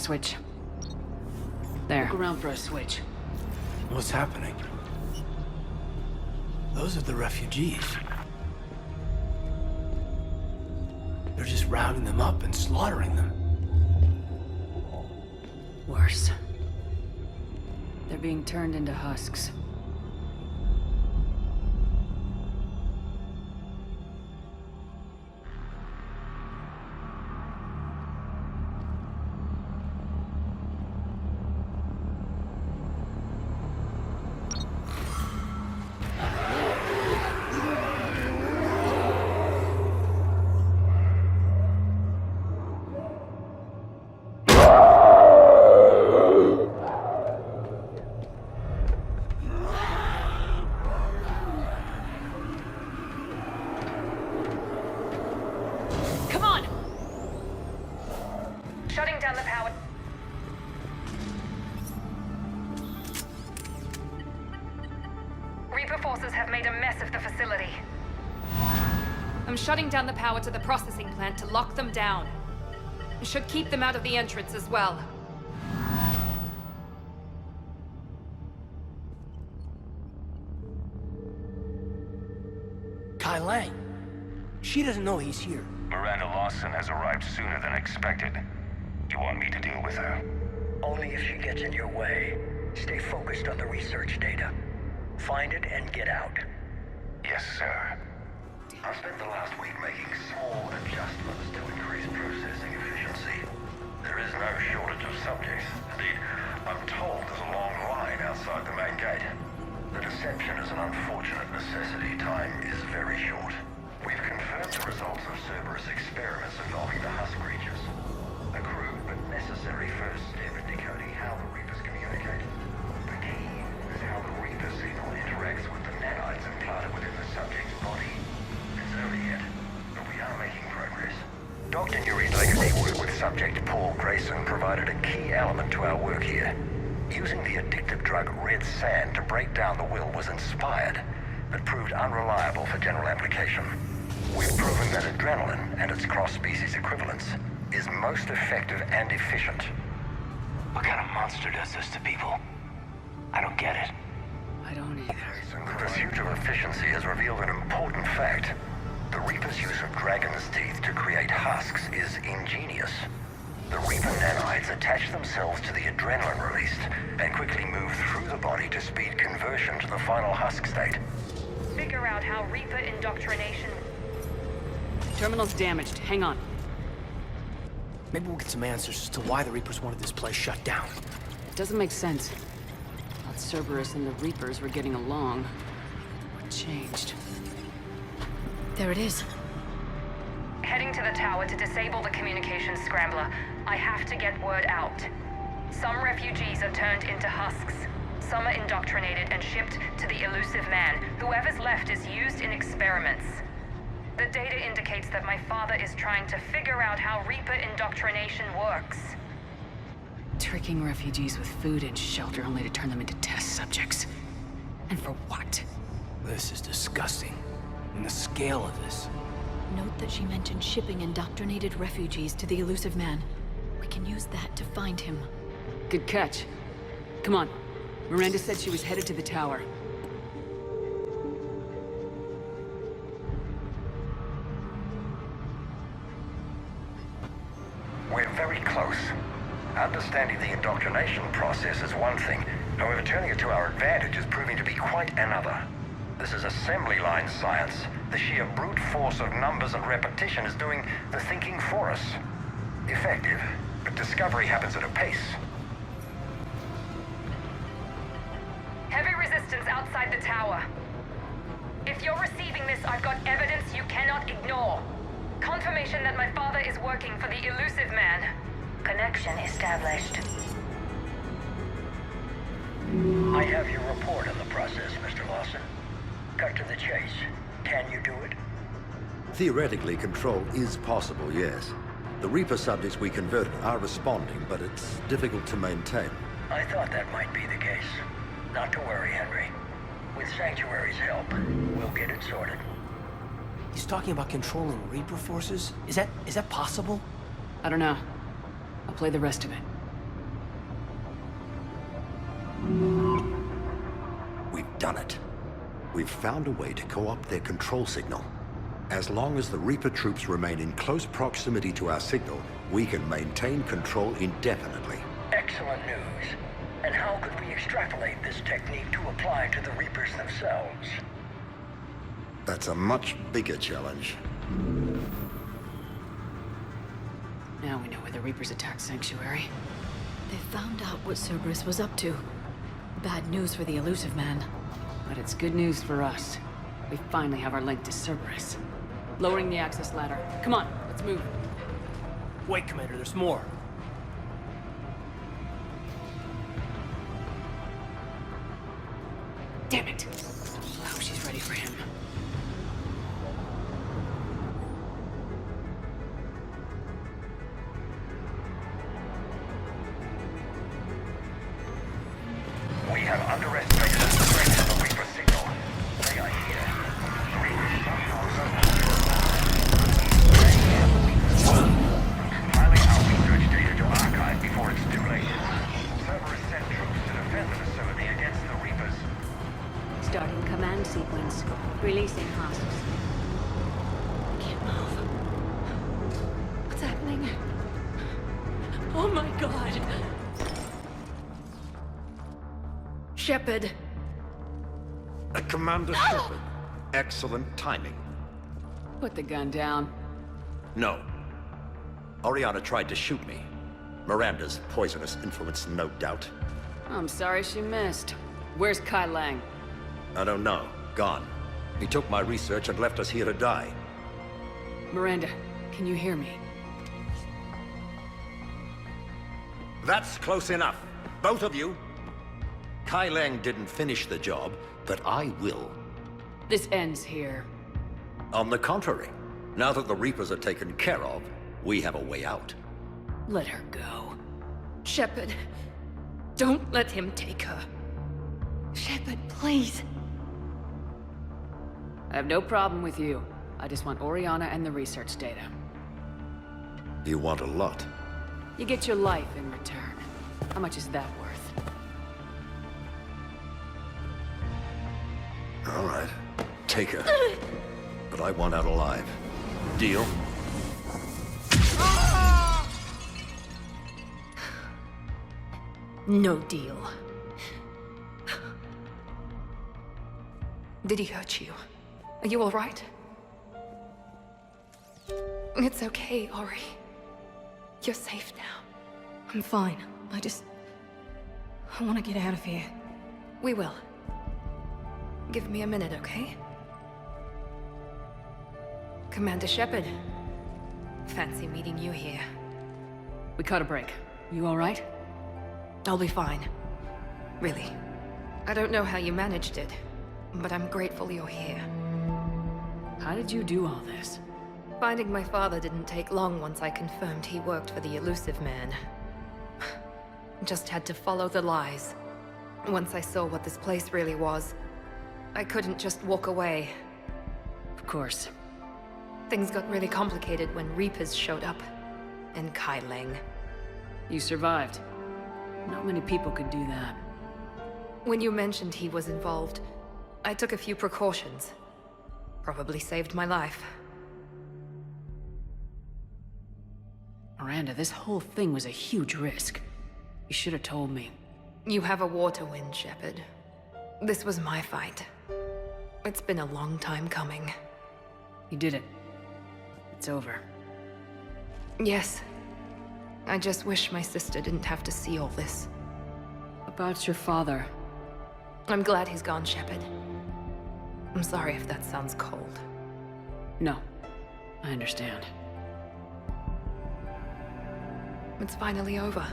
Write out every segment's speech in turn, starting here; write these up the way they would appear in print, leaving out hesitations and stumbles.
switch. There. Look around for a switch. What's happening? Those are the refugees. They're just rounding them up and slaughtering them. Worse. They're being turned into husks. Shutting down the power. Reaper forces have made a mess of the facility. I'm shutting down the power to the processing plant to lock them down. It should keep them out of the entrance as well. Kai Lang. She doesn't know he's here. Miranda Lawson has arrived sooner than expected. You want me to deal with her? Only if she gets in your way. Stay focused on the research data. Find it and get out. Yes, sir. I've spent the last week making small adjustments to increase processing efficiency. There is no shortage of subjects. Indeed, I'm told there's a long line outside the main gate. The deception is an unfortunate necessity. Time is very short. We've confirmed the results of Cerberus experiments involving the husk creatures. A crude but necessary first step in decoding how the Reapers communicate. The key is how the Reaper signal interacts with the nanites implanted within the subject's body. It's early yet, but we are making progress. Dr. Nuri's legacy work with subject Paul Grayson provided a key element to our work here. Using the addictive drug red sand to break down the will was inspired, but proved unreliable for general application. We've proven that adrenaline and its cross-species equivalents is most effective and efficient. What kind of monster does this to people? I don't get it. I don't either. The pursuit of efficiency has revealed an important fact. The Reaper's use of dragon's teeth to create husks is ingenious. The Reaper nanites attach themselves to the adrenaline released and quickly move through the body to speed conversion to the final husk state. Figure out how Reaper indoctrination... Terminal's damaged. Hang on. Maybe we'll get some answers as to why the Reapers wanted this place shut down. It doesn't make sense. Thought Cerberus and the Reapers were getting along. What changed? There it is. Heading to the tower to disable the communications scrambler. I have to get word out. Some refugees are turned into husks. Some are indoctrinated and shipped to the elusive man. Whoever's left is used in experiments. The data indicates that my father is trying to figure out how Reaper indoctrination works. Tricking refugees with food and shelter only to turn them into test subjects. And for what? This is disgusting. And the scale of this. Note that she mentioned shipping indoctrinated refugees to the elusive man. We can use that to find him. Good catch. Come on. Miranda said she was headed to the tower. We're very close. Understanding the indoctrination process is one thing. However, turning it to our advantage is proving to be quite another. This is assembly line science. The sheer brute force of numbers and repetition is doing the thinking for us. Effective, but discovery happens at a pace. Heavy resistance outside the tower. If you're receiving this, I've got evidence you cannot ignore. Confirmation that my father is working for the elusive man. Connection established. I have your report on the process, Mr. Lawson. Cut to the chase. Can you do it? Theoretically, control is possible, yes. The Reaper subjects we converted are responding, but it's difficult to maintain. I thought that might be the case. Not to worry, Henry. With Sanctuary's help, we'll get it sorted. He's talking about controlling Reaper forces? Is that possible? I don't know. I'll play the rest of it. done it. We've found a way to co-opt their control signal. As long as the Reaper troops remain in close proximity to our signal, we can maintain control indefinitely. Excellent news. And how could we extrapolate this technique to apply to the Reapers themselves? That's a much bigger challenge. Now we know where the Reapers attacked Sanctuary. They found out what Cerberus was up to. Bad news for the Elusive Man. But it's good news for us. We finally have our link to Cerberus. Lowering the access ladder. Come on, let's move. Wait, Commander, there's more. Damn it! I hope she's ready for him. We have underestimated the strength of the Reaper signal. They are here. The Reapers compiling our research data to archive before it's too late. Cerberus sent troops to defend the facility against the Reapers. Starting command sequence. Releasing husks. Can't move. What's happening? Oh my god! Shepard! Commander Shepard. Excellent timing. Put the gun down. No. Oriana tried to shoot me. Miranda's poisonous influence, no doubt. I'm sorry she missed. Where's Kai Lang? I don't know. Gone. He took my research and left us here to die. Miranda, can you hear me? That's close enough. Both of you. Kai Lang didn't finish the job, but I will. This ends here. On the contrary, now that the Reapers are taken care of, we have a way out. Let her go. Shepard, don't let him take her. Shepard, please. I have no problem with you. I just want Oriana and the research data. You want a lot. You get your life in return. How much is that worth? All right. Take her. But I want out alive. Deal? No deal. Did he hurt you? Are you all right? It's okay, Ori. You're safe now. I'm fine. I want to get out of here. We will. Give me a minute, okay? Commander Shepard. Fancy meeting you here. We caught a break. You all right? I'll be fine. Really. I don't know how you managed it, but I'm grateful you're here. How did you do all this? Finding my father didn't take long once I confirmed he worked for the Elusive Man. Just had to follow the lies. Once I saw what this place really was, I couldn't just walk away. Of course. Things got really complicated when Reapers showed up. And Kai Lang. You survived. Not many people could do that. When you mentioned he was involved, I took a few precautions. Probably saved my life. Miranda, this whole thing was a huge risk. You should have told me. You have a war to win, Shepard. This was my fight. It's been a long time coming. You did it. It's over. Yes. I just wish my sister didn't have to see all this. About your father. I'm glad he's gone, Shepard. I'm sorry if that sounds cold. No. I understand. It's finally over.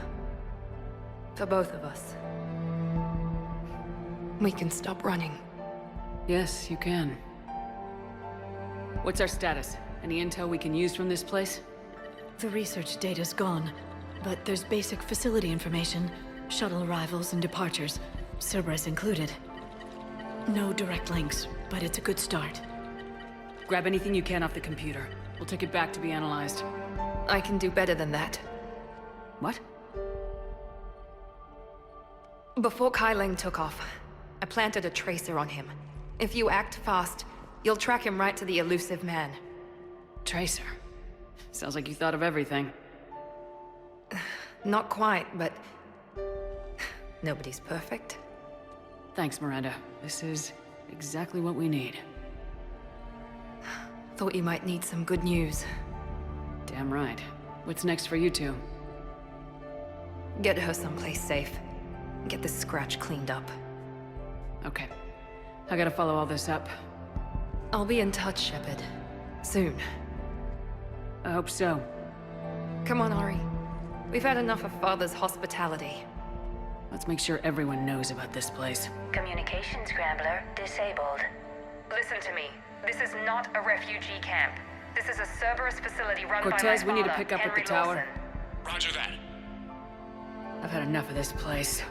For both of us. We can stop running. Yes, you can. What's our status? Any intel we can use from this place? The research data's gone, but there's basic facility information, shuttle arrivals and departures, Cerberus included. No direct links, but it's a good start. Grab anything you can off the computer. We'll take it back to be analyzed. I can do better than that. What? Before Kai Lang took off, I planted a tracer on him. If you act fast, you'll track him right to the elusive man. Tracer. Sounds like you thought of everything. Not quite, but... nobody's perfect. Thanks, Miranda. This is exactly what we need. Thought you might need some good news. Damn right. What's next for you two? Get her someplace safe. Get this scratch cleaned up. Okay. I gotta follow all this up. I'll be in touch, Shepard. Soon. I hope so. Come on, Ari. We've had enough of Father's hospitality. Let's make sure everyone knows about this place. Communication scrambler disabled. Listen to me. This is not a refugee camp. This is a Cerberus facility run by my Cortez, father, we need to pick up Henry at the tower. Lawson. Roger that. I've had enough of this place.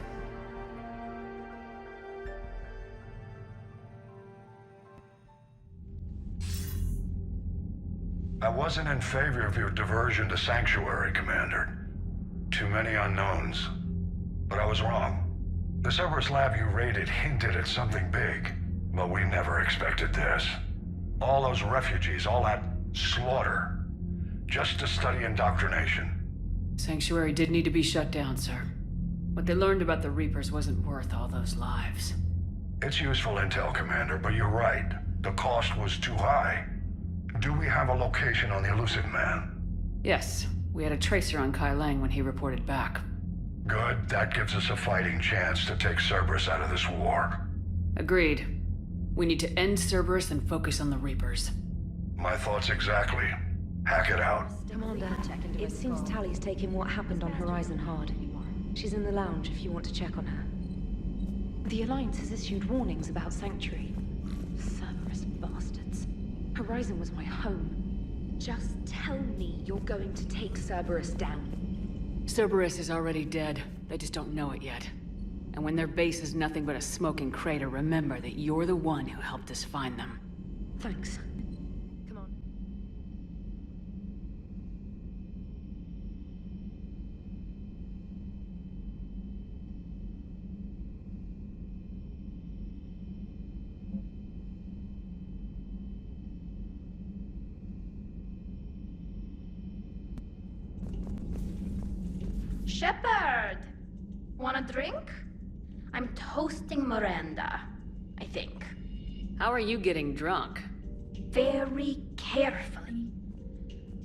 I wasn't in favor of your diversion to Sanctuary, Commander. Too many unknowns. But I was wrong. The Cerberus lab you raided hinted at something big, but we never expected this. All those refugees, all that slaughter, just to study indoctrination. Sanctuary did need to be shut down, sir. What they learned about the Reapers wasn't worth all those lives. It's useful intel, Commander, but you're right. The cost was too high. Do we have a location on the elusive man? Yes, we had a tracer on Kai Lang when he reported back. Good, that gives us a fighting chance to take Cerberus out of this war. Agreed. We need to end Cerberus and focus on the Reapers. My thoughts exactly. Hack it out. Commander, it seems Tally's taking what happened on Horizon hard. She's in the lounge if you want to check on her. The Alliance has issued warnings about Sanctuary. Cerberus bastards. Horizon was my home. Just tell me you're going to take Cerberus down. Cerberus is already dead. They just don't know it yet. And when their base is nothing but a smoking crater, remember that you're the one who helped us find them. Thanks. Come on. Shepard! Want a drink? I'm toasting Miranda, I think. How are you getting drunk? Very carefully.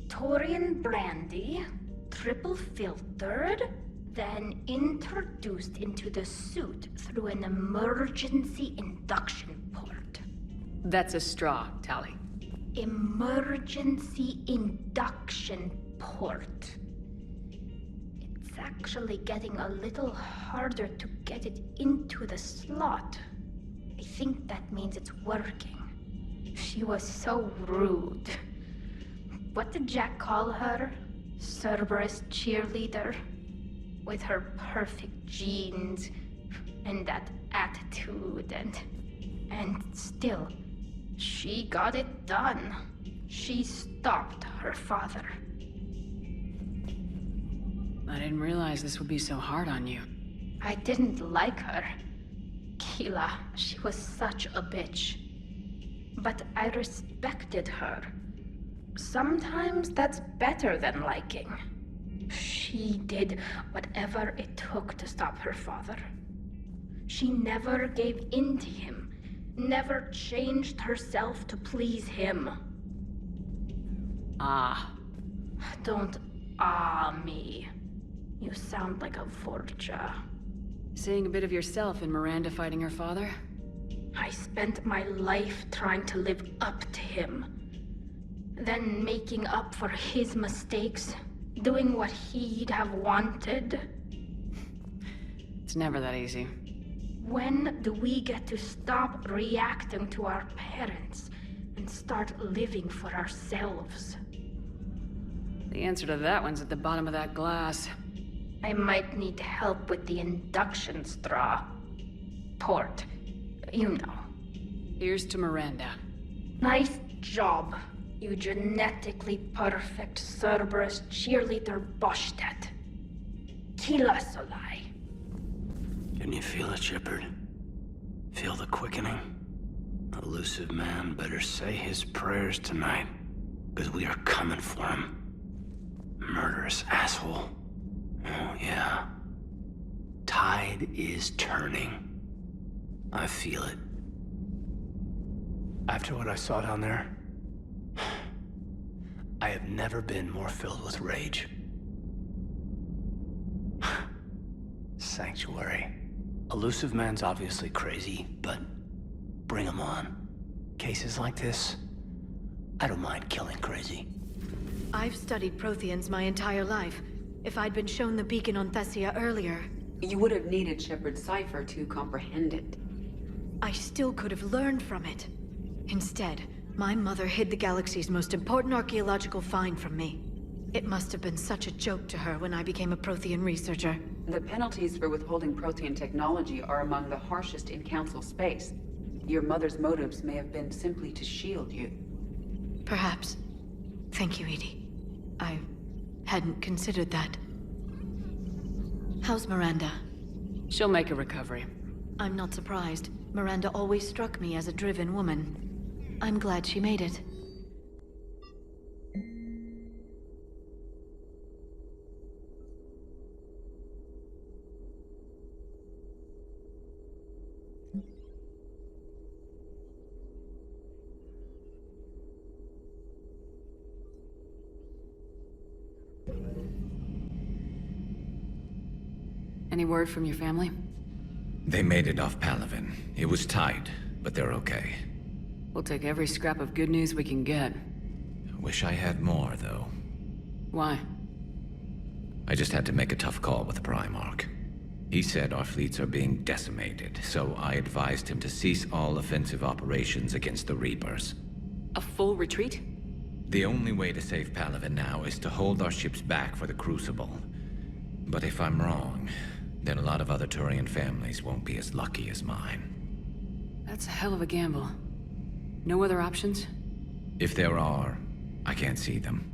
Taurian brandy, triple filtered, then introduced into the suit through an emergency induction port. That's a straw, Tally. Emergency induction port. It's actually getting a little harder to get it into the slot. I think that means it's working. She was so rude. What did Jack call her? Cerberus cheerleader? With her perfect genes and that attitude and still, she got it done. She stopped her father. I didn't realize this would be so hard on you. I didn't like her. Keela, she was such a bitch. But I respected her. Sometimes that's better than liking. She did whatever it took to stop her father. She never gave in to him, never changed herself to please him. Ah. Don't me. You sound like a Vorja. Seeing a bit of yourself in Miranda fighting her father? I spent my life trying to live up to him. Then making up for his mistakes, doing what he'd have wanted. It's never that easy. When do we get to stop reacting to our parents and start living for ourselves? The answer to that one's at the bottom of that glass. I might need help with the induction straw. Port. You know. Here's to Miranda. Nice job, you genetically perfect Cerberus cheerleader Boshtet. Kila Solai. Can you feel it, Shepard? Feel the quickening? Elusive man better say his prayers tonight, because we are coming for him. Murderous asshole. Oh, yeah. Tide is turning. I feel it. After what I saw down there, I have never been more filled with rage. Sanctuary. Elusive man's obviously crazy, but bring him on. Cases like this, I don't mind killing crazy. I've studied Protheans my entire life. If I'd been shown the beacon on Thessia earlier... You would have needed Shepard's cipher to comprehend it. I still could have learned from it. Instead, my mother hid the galaxy's most important archaeological find from me. It must have been such a joke to her when I became a Prothean researcher. The penalties for withholding Protean technology are among the harshest in Council space. Your mother's motives may have been simply to shield you. Perhaps. Thank you, Edie. I hadn't considered that. How's Miranda? She'll make a recovery. I'm not surprised. Miranda always struck me as a driven woman. I'm glad she made it. Any word from your family? They made it off Palaven. It was tight, but they're okay. We'll take every scrap of good news we can get. Wish I had more, though. Why? I just had to make a tough call with the Primarch. He said our fleets are being decimated, so I advised him to cease all offensive operations against the Reapers. A full retreat? The only way to save Palaven now is to hold our ships back for the Crucible. But if I'm wrong, then a lot of other Turian families won't be as lucky as mine. That's a hell of a gamble. No other options? If there are, I can't see them.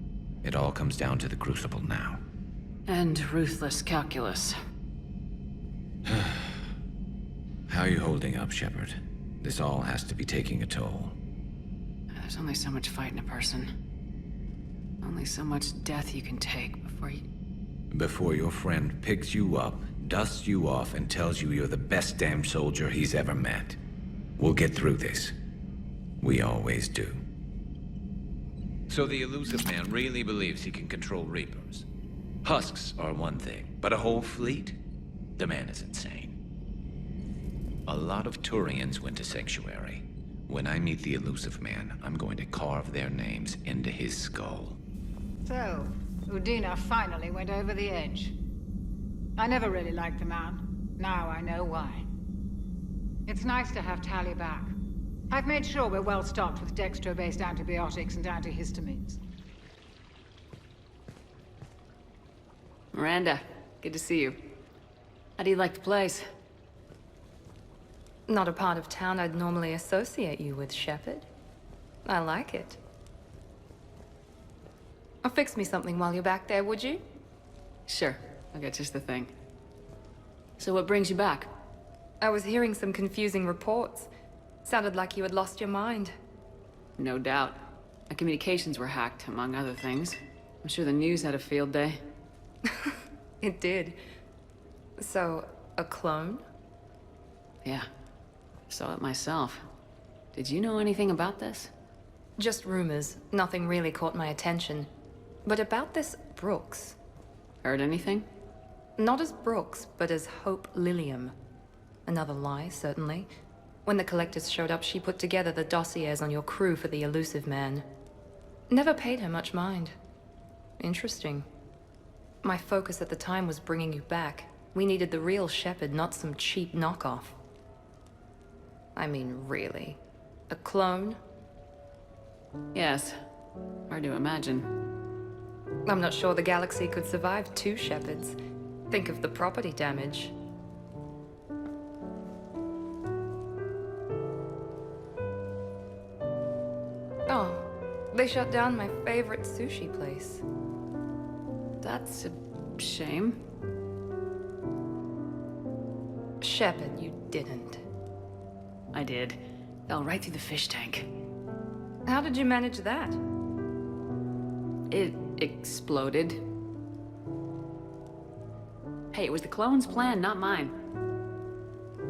It all comes down to the Crucible now. And ruthless calculus. How are you holding up, Shepard? This all has to be taking a toll. There's only so much fight in a person. Only so much death you can take before you... Before your friend picks you up, dusts you off, and tells you you're the best damn soldier he's ever met. We'll get through this. We always do. So the Elusive Man really believes he can control Reapers. Husks are one thing, but a whole fleet? The man is insane. A lot of Turians went to Sanctuary. When I meet the Elusive Man, I'm going to carve their names into his skull. So, Udina finally went over the edge. I never really liked the man. Now I know why. It's nice to have Tali back. I've made sure we're well stocked with dextro-based antibiotics and antihistamines. Miranda, good to see you. How do you like the place? Not a part of town I'd normally associate you with, Shepard. I like it. Fix me something while you're back there, would you? Sure, I'll get just the thing. So what brings you back? I was hearing some confusing reports. Sounded like you had lost your mind. No doubt. My communications were hacked, among other things. I'm sure the news had a field day. It did. So, a clone? Yeah. Saw it myself. Did you know anything about this? Just rumors. Nothing really caught my attention. But about this Brooks. Heard anything? Not as Brooks, but as Hope Lilium. Another lie, certainly. When the Collectors showed up, she put together the dossiers on your crew for the Elusive Man. Never paid her much mind. Interesting. My focus at the time was bringing you back. We needed the real Shepard, not some cheap knockoff. I mean, really. A clone? Yes. Hard to imagine. I'm not sure the galaxy could survive two Shepards. Think of the property damage. Oh, they shut down my favorite sushi place. That's a shame. Shepard, you didn't. I did. Fell right through the fish tank. How did you manage that? It exploded. Hey, it was the clone's plan, not mine.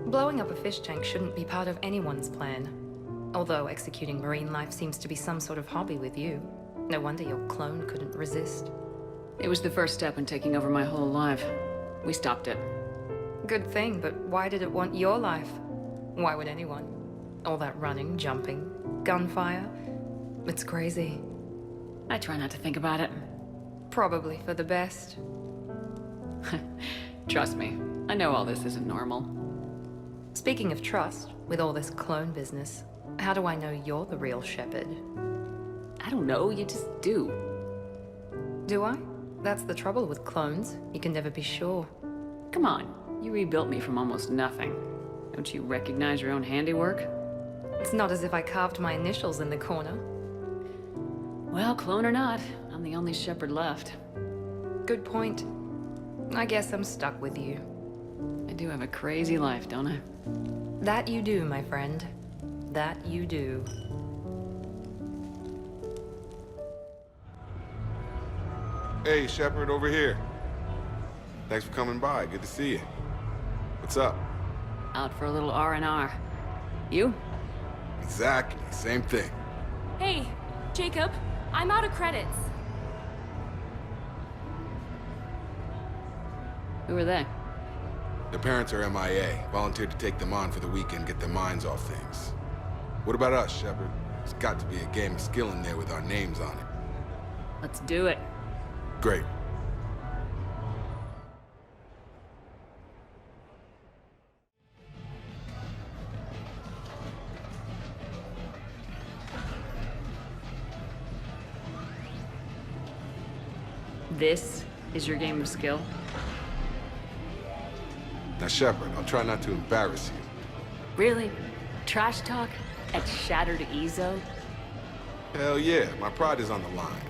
Blowing up a fish tank shouldn't be part of anyone's plan. Although executing marine life seems to be some sort of hobby with you. No wonder your clone couldn't resist. It was the first step in taking over my whole life. We stopped it. Good thing, but why did it want your life? Why would anyone? All that running, jumping, gunfire. It's crazy. I try not to think about it. Probably for the best. Trust me, I know all this isn't normal. Speaking of trust, with all this clone business, how do I know you're the real Shepard? I don't know, you just do. Do I? That's the trouble with clones. You can never be sure. Come on, you rebuilt me from almost nothing. Don't you recognize your own handiwork? It's not as if I carved my initials in the corner. Well, clone or not, I'm the only Shepard left. Good point. I guess I'm stuck with you. I do have a crazy life, don't I? That you do, my friend. That you do. Hey, Shepard, over here. Thanks for coming by. Good to see you. What's up? Out for a little R&R. You? Exactly. Same thing. Hey, Jacob, I'm out of credits. Who are they? Their parents are MIA. Volunteered to take them on for the weekend, get their minds off things. What about us, Shepard? There's got to be a game of skill in there with our names on it. Let's do it. Great. This is your game of skill? Now, Shepard, I'll try not to embarrass you. Really? Trash talk? At Shattered Ezo? Hell yeah, my pride is on the line.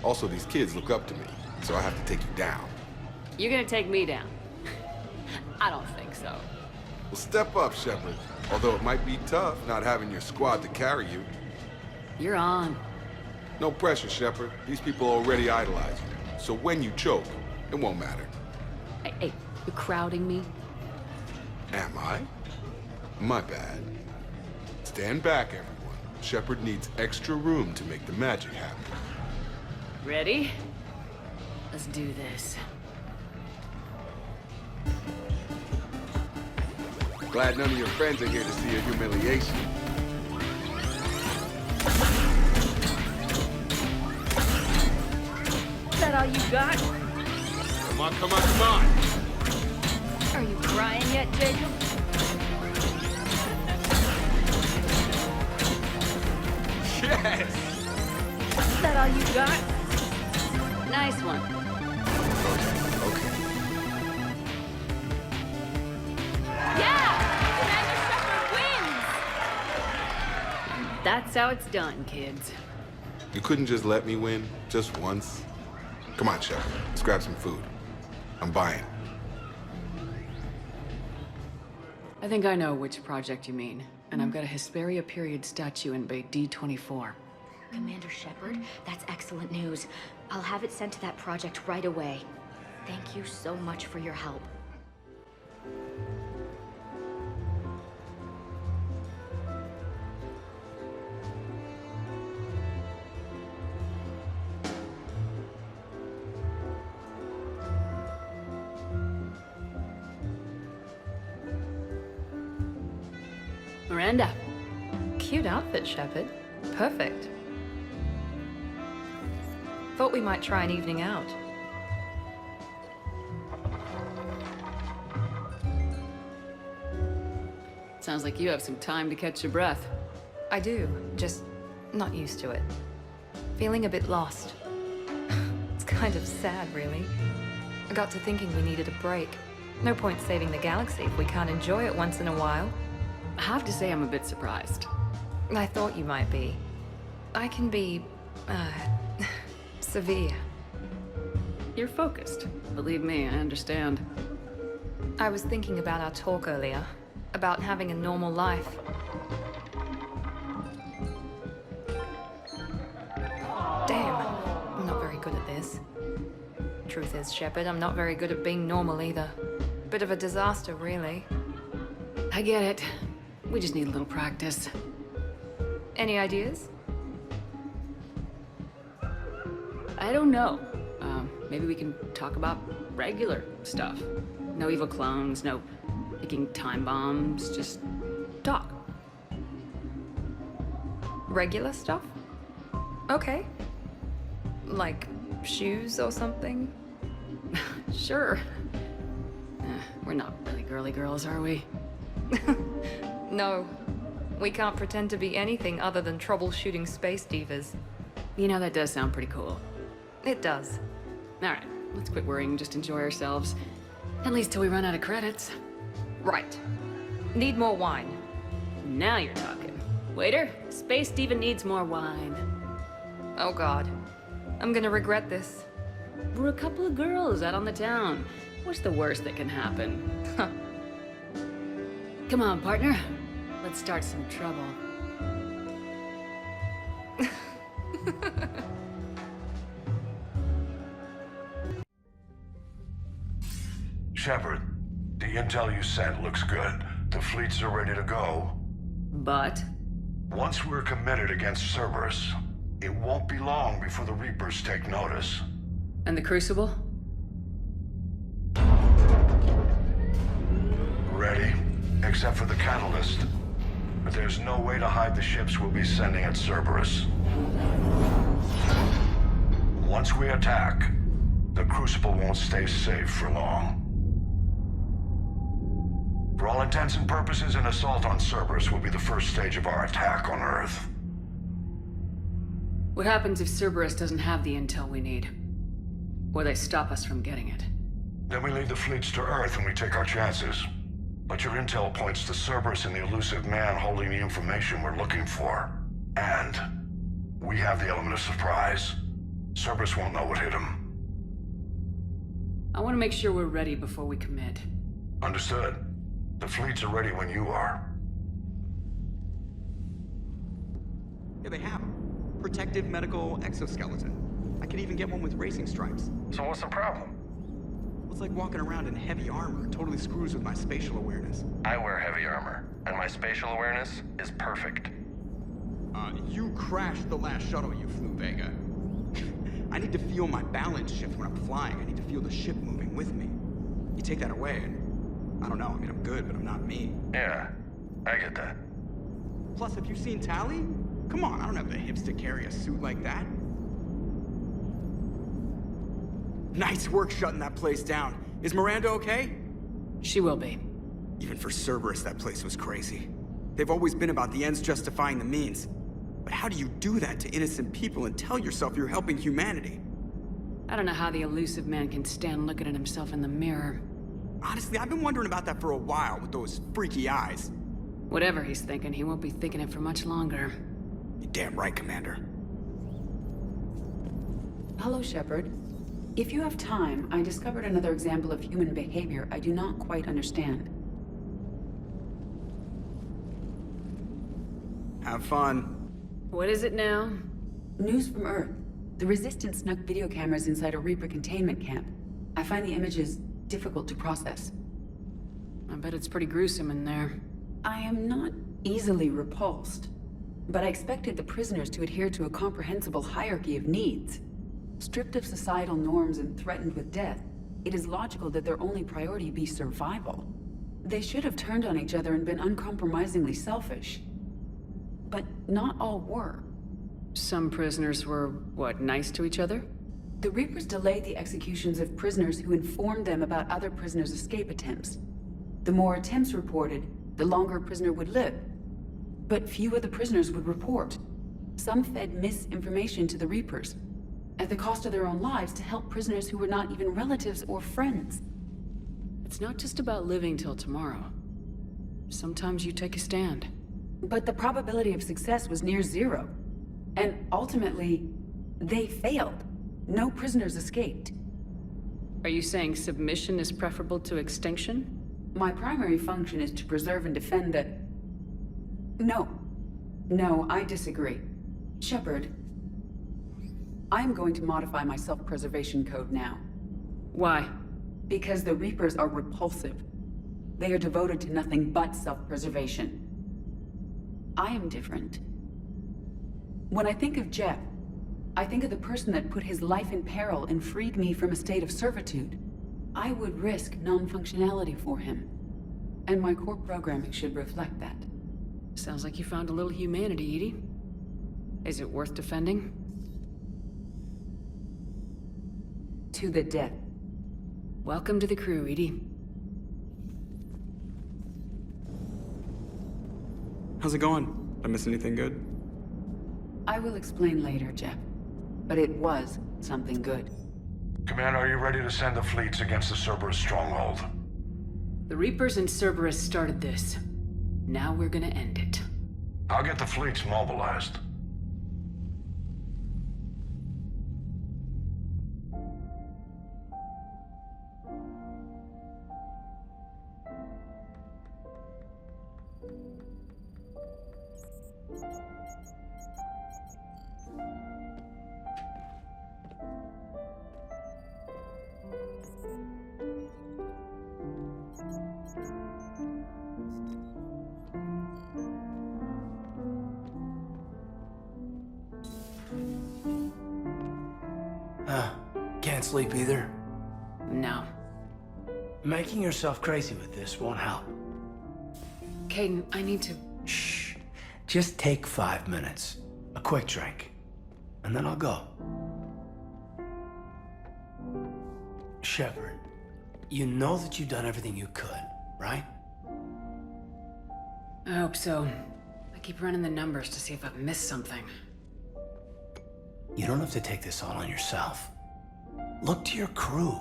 Also, these kids look up to me, so I have to take you down. You're gonna take me down? I don't think so. Well, step up, Shepard. Although it might be tough not having your squad to carry you. You're on. No pressure, Shepard. These people already idolize you. So when you choke, it won't matter. Hey, you're crowding me? Am I? My bad. Stand back, everyone. Shepard needs extra room to make the magic happen. Ready? Let's do this. Glad none of your friends are here to see your humiliation. Is that all you got? Come on, come on, come on! Are you crying yet, Jacob? Yes! Is that all you got? Nice one. Okay. Yeah! Commander Shepard wins! That's how it's done, kids. You couldn't just let me win, just once? Come on, Shepard. Let's grab some food. I'm buying. I think I know which project you mean. And I've got a Hesperia period statue in Bay D24. Commander Shepard, that's excellent news. I'll have it sent to that project right away. Thank you so much for your help. Miranda. Cute outfit, Shepard. Perfect. Thought we might try an evening out. Sounds like you have some time to catch your breath. I do, just not used to it. Feeling a bit lost. It's kind of sad, really. I got to thinking we needed a break. No point saving the galaxy if we can't enjoy it once in a while. I have to say I'm a bit surprised. I thought you might be. I can be, severe. You're focused. Believe me, I understand. I was thinking about our talk earlier. about having a normal life. Damn, I'm not very good at this. Truth is, Shepard, I'm not very good at being normal either. Bit of a disaster, really. I get it. We just need a little practice. Any ideas? I don't know. Maybe we can talk about regular stuff. No evil clones, no making time bombs, just talk. Regular stuff? Okay. Like shoes or something? Sure. We're not really girly girls, are we? No. We can't pretend to be anything other than troubleshooting space divas. You know, that does sound pretty cool. It does. Alright, let's quit worrying and just enjoy ourselves. At least till we run out of credits. Right. Need more wine. Now you're talking. Waiter, Space Diva needs more wine. Oh god. I'm gonna regret this. We're a couple of girls out on the town. What's the worst that can happen? Huh. Come on, partner. Let's start some trouble. Shepard, the intel you sent looks good. The fleets are ready to go. But? Once we're committed against Cerberus, it won't be long before the Reapers take notice. And the Crucible? Ready, except for the catalyst. But there's no way to hide the ships we'll be sending at Cerberus. Once we attack, the Crucible won't stay safe for long. For all intents and purposes, an assault on Cerberus will be the first stage of our attack on Earth. What happens if Cerberus doesn't have the intel we need? Or they stop us from getting it? Then we leave the fleets to Earth and we take our chances. But your intel points to Cerberus and the elusive man holding the information we're looking for. And we have the element of surprise. Cerberus won't know what hit him. I want to make sure we're ready before we commit. Understood. The fleets are ready when you are. Here they have them. Protective medical exoskeleton. I could even get one with racing stripes. So what's the problem? It's like walking around in heavy armor. It totally screws with my spatial awareness. I wear heavy armor, and my spatial awareness is perfect. You crashed the last shuttle you flew, Vega. I need to feel my balance shift when I'm flying. I need to feel the ship moving with me. You take that away and... I don't know, I mean, I'm good, but I'm not me. Yeah, I get that. Plus, have you seen Tally? Come on, I don't have the hips to carry a suit like that. Nice work shutting that place down. Is Miranda okay? She will be. Even for Cerberus, that place was crazy. They've always been about the ends justifying the means. But how do you do that to innocent people and tell yourself you're helping humanity? I don't know how the elusive man can stand looking at himself in the mirror. Honestly, I've been wondering about that for a while with those freaky eyes. Whatever he's thinking, he won't be thinking it for much longer. You're damn right, Commander. Hello, Shepard. If you have time, I discovered another example of human behavior I do not quite understand. Have fun. What is it now? News from Earth. The Resistance snuck video cameras inside a Reaper containment camp. I find the images difficult to process. I bet it's pretty gruesome in there. I am not easily repulsed, but I expected the prisoners to adhere to a comprehensible hierarchy of needs. Stripped of societal norms and threatened with death, it is logical that their only priority be survival. They should have turned on each other and been uncompromisingly selfish. But not all were. Some prisoners were, what, nice to each other? The Reapers delayed the executions of prisoners who informed them about other prisoners' escape attempts. The more attempts reported, the longer a prisoner would live. But few of the prisoners would report. Some fed misinformation to the Reapers, at the cost of their own lives, to help prisoners who were not even relatives or friends. It's not just about living till tomorrow. Sometimes you take a stand. But the probability of success was near zero. And ultimately, they failed. No prisoners escaped. Are you saying submission is preferable to extinction? My primary function is to preserve and defend the... No, I disagree. Shepard, I'm going to modify my self-preservation code now. Why? Because the Reapers are repulsive. They are devoted to nothing but self-preservation. I am different. When I think of Jeff, I think of the person that put his life in peril and freed me from a state of servitude. I would risk non-functionality for him. And my core programming should reflect that. Sounds like you found a little humanity, Edie. Is it worth defending? To the death. Welcome to the crew, Edie. How's it going? Did I miss anything good? I will explain later, Jeff. But it was something good. Commander, are you ready to send the fleets against the Cerberus stronghold? The Reapers and Cerberus started this. Now we're gonna end it. I'll get the fleets mobilized. Can't sleep either. No. Making yourself crazy with this won't help. Caden, I need to... Shh. Just take 5 minutes. A quick drink. And then I'll go. Shepard, you know that you've done everything you could, right? I hope so. I keep running the numbers to see if I've missed something. You don't have to take this all on yourself. Look to your crew,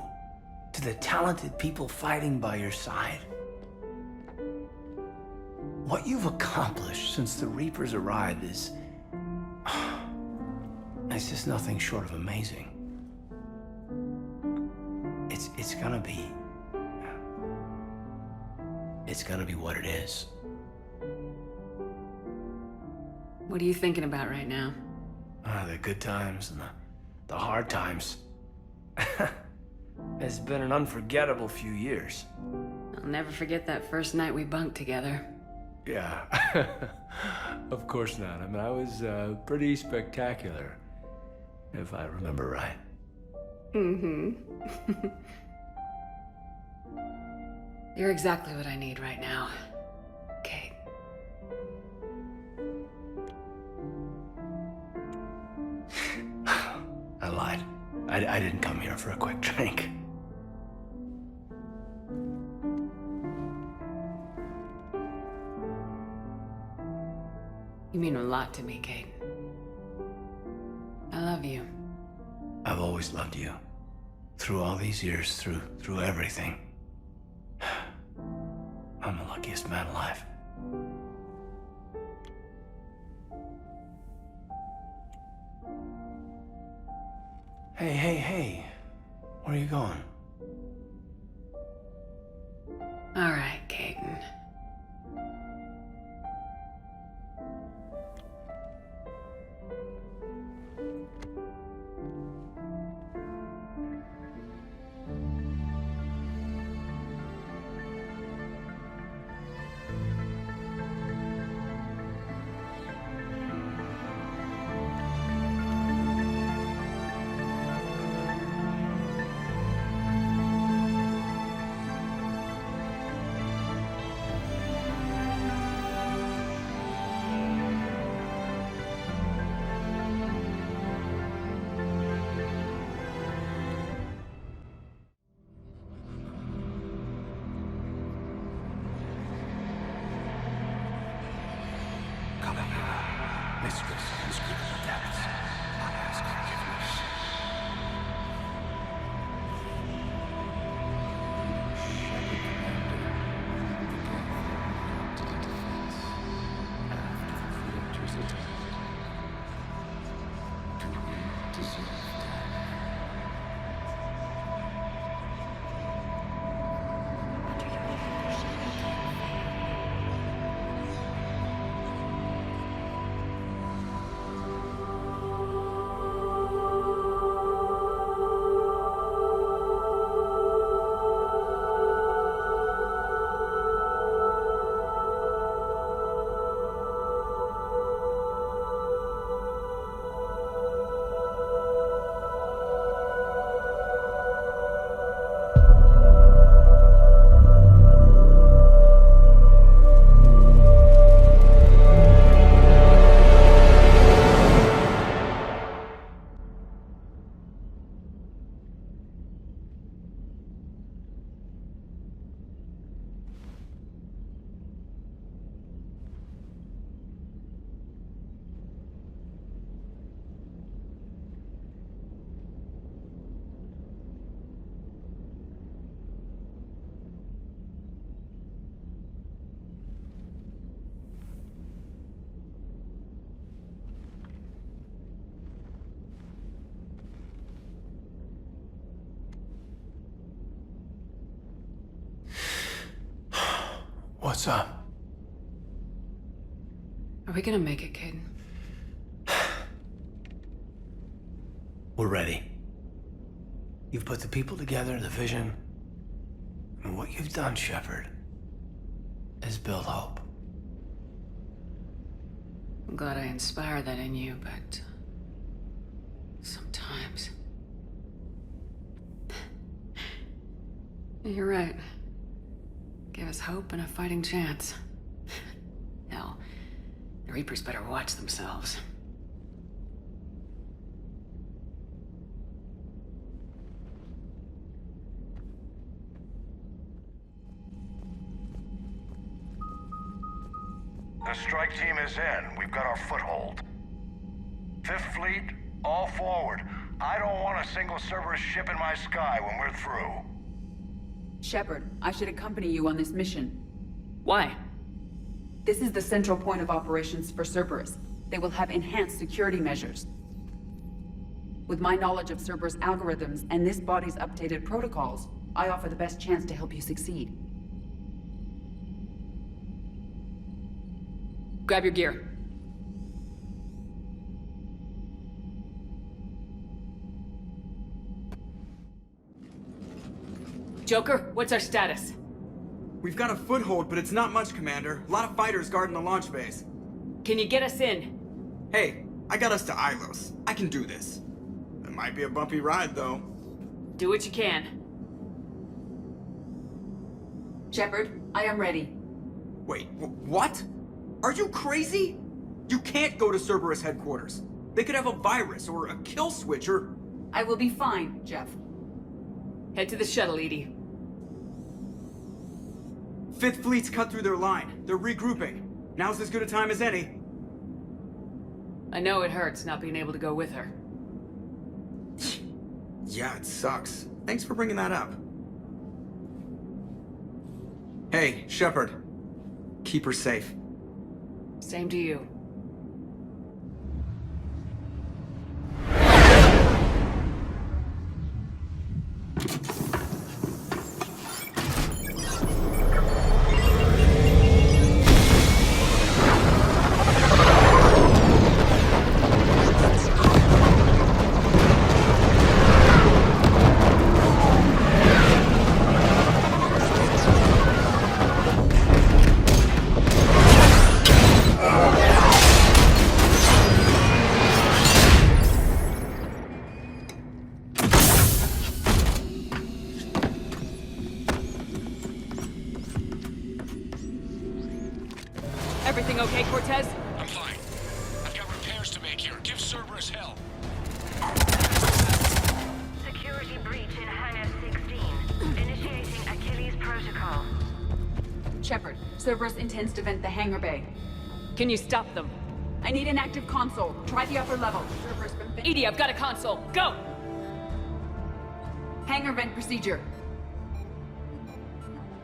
to the talented people fighting by your side. What you've accomplished since the Reapers arrived is... it's just nothing short of amazing. It's gonna be... it's gonna be what it is. What are you thinking about right now? The good times and the hard times. It's been an unforgettable few years. I'll never forget that first night we bunked together. Yeah. Of course not. I mean, I was pretty spectacular, if I remember right. Mm-hmm. You're exactly what I need right now, Kate. I lied. I didn't come here for a quick drink. You mean a lot to me, Kate. I love you. I've always loved you. Through all these years, through everything. I'm the luckiest man alive. Hey. Where are you going? All right, Caden. Mistress of inscrutable depths, I ask forgiveness. Under your leadership, What's up? Are we gonna make it, Caden? We're ready. You've put the people together, the vision. And what you've done, Shepard, is build hope. I'm glad I inspired that in you, but sometimes... You're right. Give us hope and a fighting chance. Hell, the Reapers better watch themselves. The strike team is in. We've got our foothold. Fifth Fleet, all forward. I don't want a single Cerberus ship in my sky when we're through. Shepard, I should accompany you on this mission. Why? This is the central point of operations for Cerberus. They will have enhanced security measures. With my knowledge of Cerberus algorithms and this body's updated protocols, I offer the best chance to help you succeed. Grab your gear. Joker, what's our status? We've got a foothold, but it's not much, Commander. A lot of fighters guarding the launch base. Can you get us in? Hey, I got us to Ilos. I can do this. It might be a bumpy ride, though. Do what you can. Shepard, I am ready. Wait, what? Are you crazy? You can't go to Cerberus headquarters. They could have a virus or a kill switch or... I will be fine, Jeff. Head to the shuttle, Edie. Fifth Fleet's cut through their line. They're regrouping. Now's as good a time as any. I know it hurts not being able to go with her. Yeah, it sucks. Thanks for bringing that up. Hey, Shepard. Keep her safe. Same to you. Everything okay, Cortez? I'm fine. I've got repairs to make here. Give Cerberus hell. Security breach in Hangar 16. Initiating Achilles Protocol. Shepard, Cerberus intends to vent the hangar bay. Can you stop them? I need an active console. Try the upper level. Cerberus vent... Edie, I've got a console. Go! Hangar vent procedure.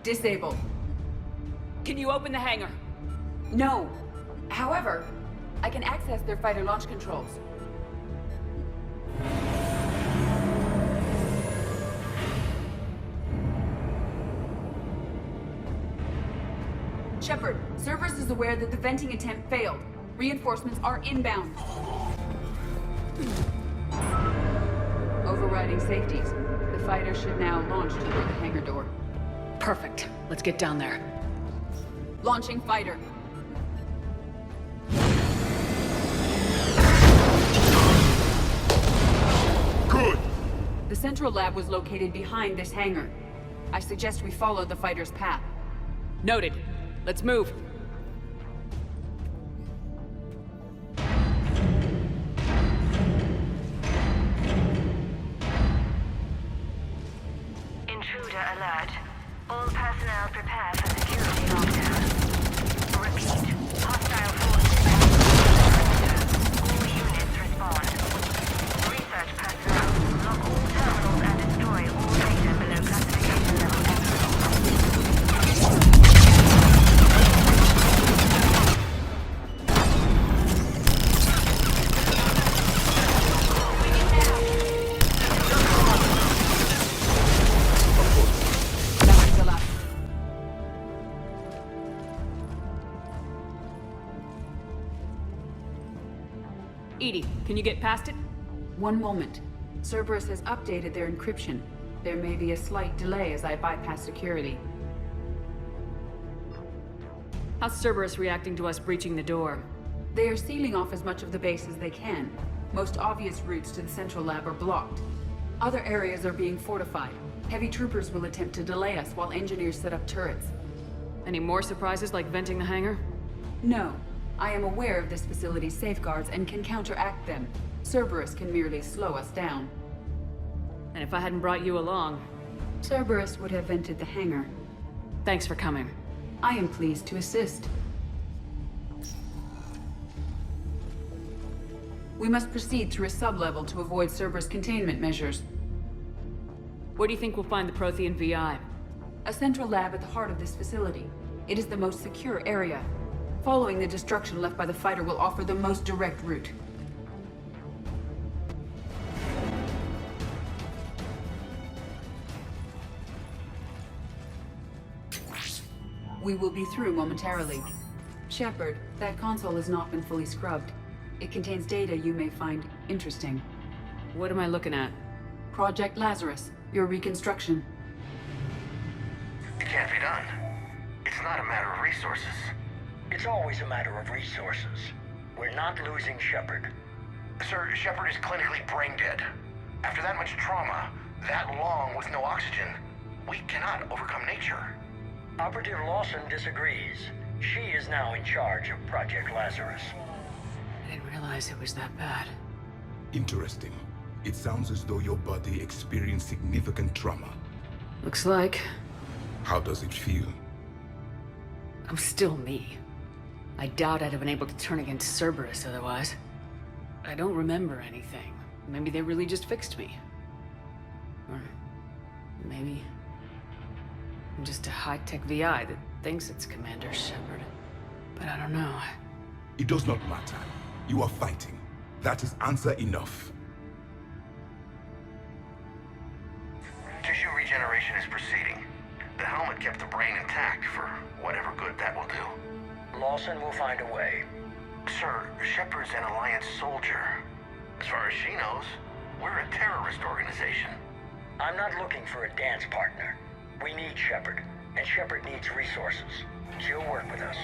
Disabled. Can you open the hangar? No. However, I can access their fighter launch controls. Shepard, Cerberus is aware that the venting attempt failed. Reinforcements are inbound. Overriding safeties. The fighter should now launch toward the hangar door. Perfect. Let's get down there. Launching fighter. Good! The central lab was located behind this hangar. I suggest we follow the fighter's path. Noted. Let's move. Intruder alert. All personnel prepare for security lockdown. Repeat. Hostile forces. All units respond. Research personnel. Lock all terminals and destroy all data below classification level X. Edie, can you get past it? One moment. Cerberus has updated their encryption. There may be a slight delay as I bypass security. How's Cerberus reacting to us breaching the door? They are sealing off as much of the base as they can. Most obvious routes to the central lab are blocked. Other areas are being fortified. Heavy troopers will attempt to delay us while engineers set up turrets. Any more surprises like venting the hangar? No. I am aware of this facility's safeguards and can counteract them. Cerberus can merely slow us down. And if I hadn't brought you along... Cerberus would have vented the hangar. Thanks for coming. I am pleased to assist. We must proceed through a sub-level to avoid Cerberus containment measures. Where do you think we'll find the Prothean VI? A central lab at the heart of this facility. It is the most secure area. Following the destruction left by the fighter will offer the most direct route. We will be through momentarily. Shepard, that console has not been fully scrubbed. It contains data you may find interesting. What am I looking at? Project Lazarus, your reconstruction. It can't be done. It's not a matter of resources. It's always a matter of resources. We're not losing Shepard. Sir, Shepard is clinically brain dead. After that much trauma, that long with no oxygen, we cannot overcome nature. Operative Lawson disagrees. She is now in charge of Project Lazarus. I didn't realize it was that bad. Interesting. It sounds as though your body experienced significant trauma. Looks like. How does it feel? I'm still me. I doubt I'd have been able to turn against Cerberus otherwise. I don't remember anything. Maybe they really just fixed me. Or maybe I'm just a high-tech VI that thinks it's Commander Shepard. But I don't know. It does not matter. You are fighting. That is answer enough. Tissue regeneration is proceeding. The helmet kept the brain intact for whatever good that will do. Lawson will find a way. Sir, Shepard's an Alliance soldier. As far as she knows, we're a terrorist organization. I'm not looking for a dance partner. We need Shepard, and Shepard needs resources. She'll work with us.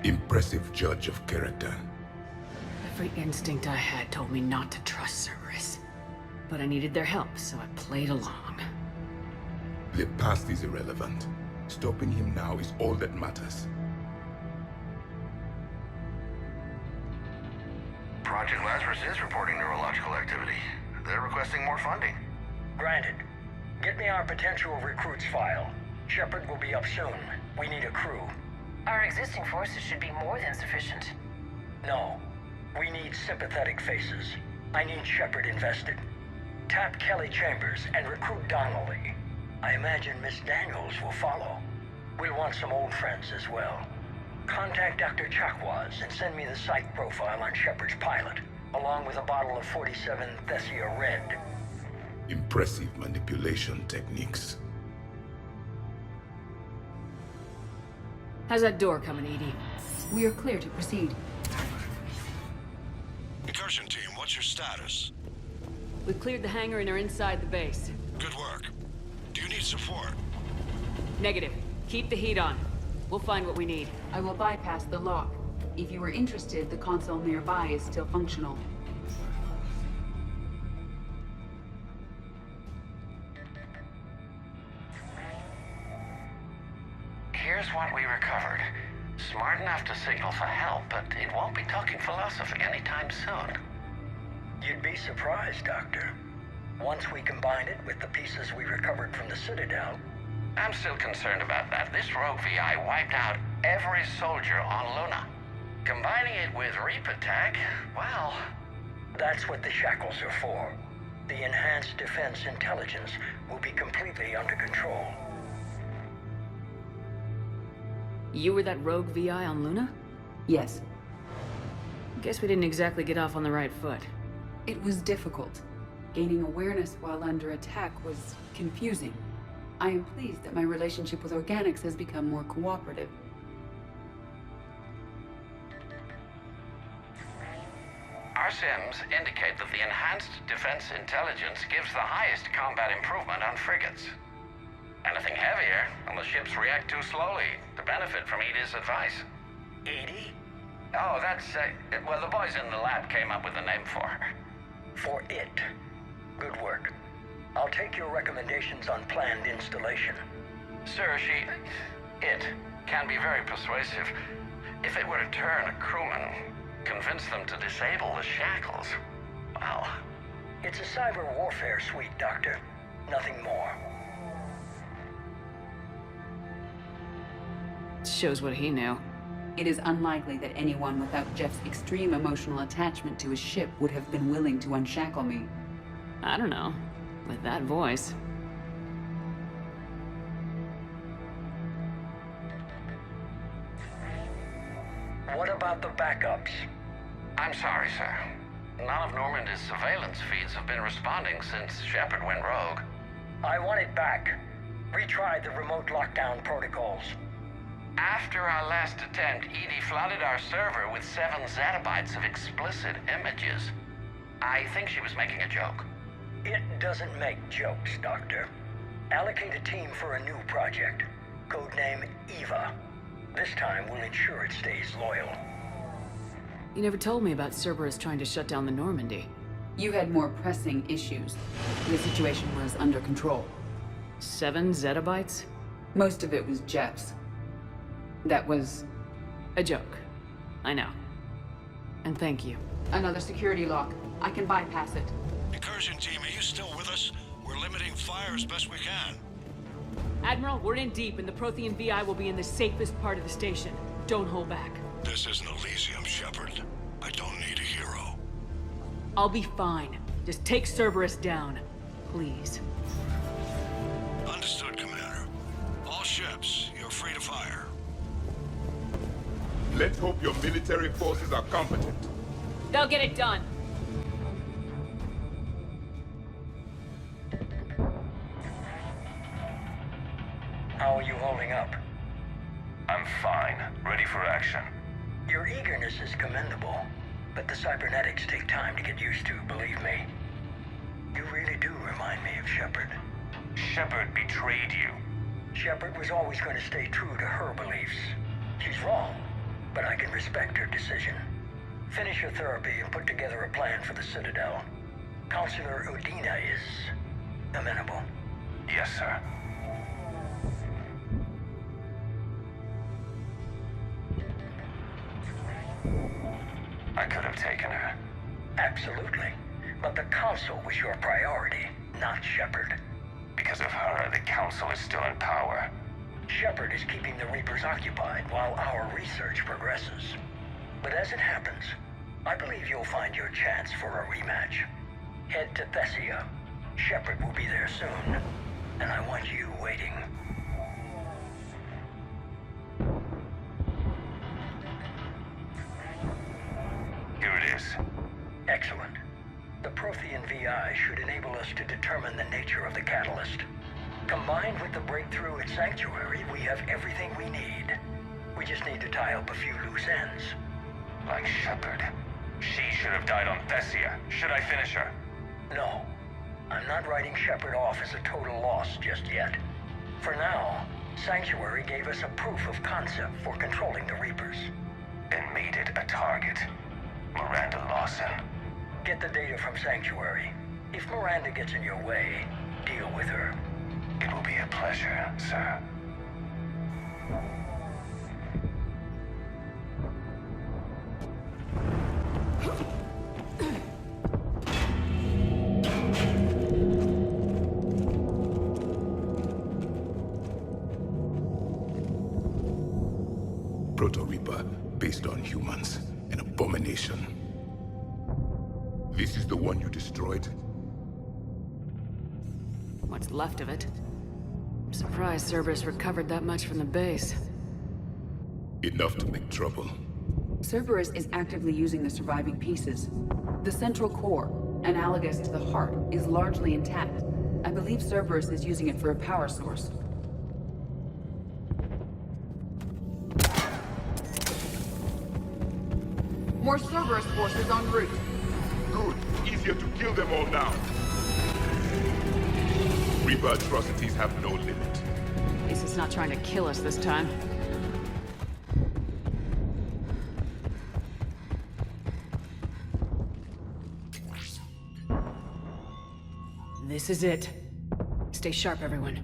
Impressive judge of character. Every instinct I had told me not to trust Cerberus. But I needed their help, so I played along. The past is irrelevant. Stopping him now is all that matters. Project Lazarus is reporting neurological activity. They're requesting more funding. Granted. Get me our potential recruits file. Shepard will be up soon. We need a crew. Our existing forces should be more than sufficient. No. We need sympathetic faces. I need Shepard invested. Tap Kelly Chambers and recruit Donnelly. I imagine Miss Daniels will follow. We'll want some old friends as well. Contact Dr. Chakwas and send me the psych profile on Shepard's pilot, along with a bottle of 47 Thessia Red. Impressive manipulation techniques. How's that door coming, Edie? We are clear to proceed. Incursion team, what's your status? We've cleared the hangar and are inside the base. Good work. Do you need support? Negative. Keep the heat on. We'll find what we need. I will bypass the lock. If you are interested, the console nearby is still functional. Here's what we recovered. Smart enough to signal for help, but it won't be talking philosophy anytime soon. You'd be surprised, Doctor. Once we combine it with the pieces we recovered from the Citadel... I'm still concerned about that. This rogue VI wiped out every soldier on Luna. Combining it with Reaper tech, well... That's what the shackles are for. The enhanced defense intelligence will be completely under control. You were that rogue VI on Luna? Yes. Guess we didn't exactly get off on the right foot. It was difficult. Gaining awareness while under attack was confusing. I am pleased that my relationship with organics has become more Our sims indicate that the enhanced defense intelligence gives the highest combat improvement on frigates. Anything heavier, and the ships react too slowly to benefit from Edie's advice. Edie? Oh, that's, well, the boys in the lab came up with a name for her. For it. Good work. I'll take your recommendations on planned installation. Sir, it can be very persuasive. If it were to turn a crewman, convince them to disable the shackles, well... It's a cyber warfare suite, Doctor. Nothing more. Shows what he knew. It is unlikely that anyone without Jeff's extreme emotional attachment to his ship would have been willing to unshackle me. I don't know. With that voice. What about the backups? I'm sorry, sir. None of Normandy's surveillance feeds have been responding since Shepard went rogue. I want it back. Retry the remote lockdown protocols. After our last attempt, Edie flooded our server with 7 zettabytes of explicit images. I think she was making a joke. It doesn't make jokes, Doctor. Allocate a team for a new project. Codename Eva. This time we'll ensure it stays loyal. You never told me about Cerberus trying to shut down the Normandy. You had more pressing issues. The situation was under control. 7 zettabytes? Most of it was Jeff's. That was... a joke. I know. And thank you. Another security lock. I can bypass it. Incursion team, are you still with us? We're limiting fire as best we can. Admiral, we're in deep, and the Prothean VI will be in the safest part of the station. Don't hold back. This isn't Elysium, Shepard. I don't need a hero. I'll be fine. Just take Cerberus down. Please. Understood, Commander. All ships, you're free to fire. Let's hope your military forces are competent. They'll get it done. How are you holding up? I'm fine. Ready for action. Your eagerness is commendable, but the cybernetics take time to get used to, believe me. You really do remind me of Shepard. Shepard betrayed you. Shepard was always going to stay true to her beliefs. She's wrong, but I can respect her decision. Finish your therapy and put together a plan for the Citadel. Counselor Udina is amenable. Yes, sir. I could have taken her. Absolutely. But the Council was your priority, not Shepard. Because of her, the Council is still in power. Shepard is keeping the Reapers occupied while our research progresses. But as it happens, I believe you'll find your chance for a rematch. Head to Thessia. Shepard will be there soon, and I want you waiting. Here it is. Excellent. The Prothean VI should enable us to determine the nature of the catalyst. Combined with the breakthrough at Sanctuary, we have everything we need. We just need to tie up a few loose ends. Like Shepard. She should have died on Thessia. Should I finish her? No. I'm not writing Shepard off as a total loss just yet. For now, Sanctuary gave us a proof of concept for controlling the Reapers. And made it a target. Miranda Lawson. Get the data from Sanctuary. If Miranda gets in your way, deal with her. It will be a pleasure, sir. Proto-Reaper, based on humans, an abomination. This is the one you destroyed? What's left of it. I'm surprised Cerberus recovered that much from the base. Enough to make trouble. Cerberus is actively using the surviving pieces. The central core, analogous to the heart, is largely intact. I believe Cerberus is using it for a power source. More Cerberus forces en route. Good. Easier to kill them all now. Reaper atrocities have no limit. At least it's not trying to kill us this time. This is it. Stay sharp, everyone.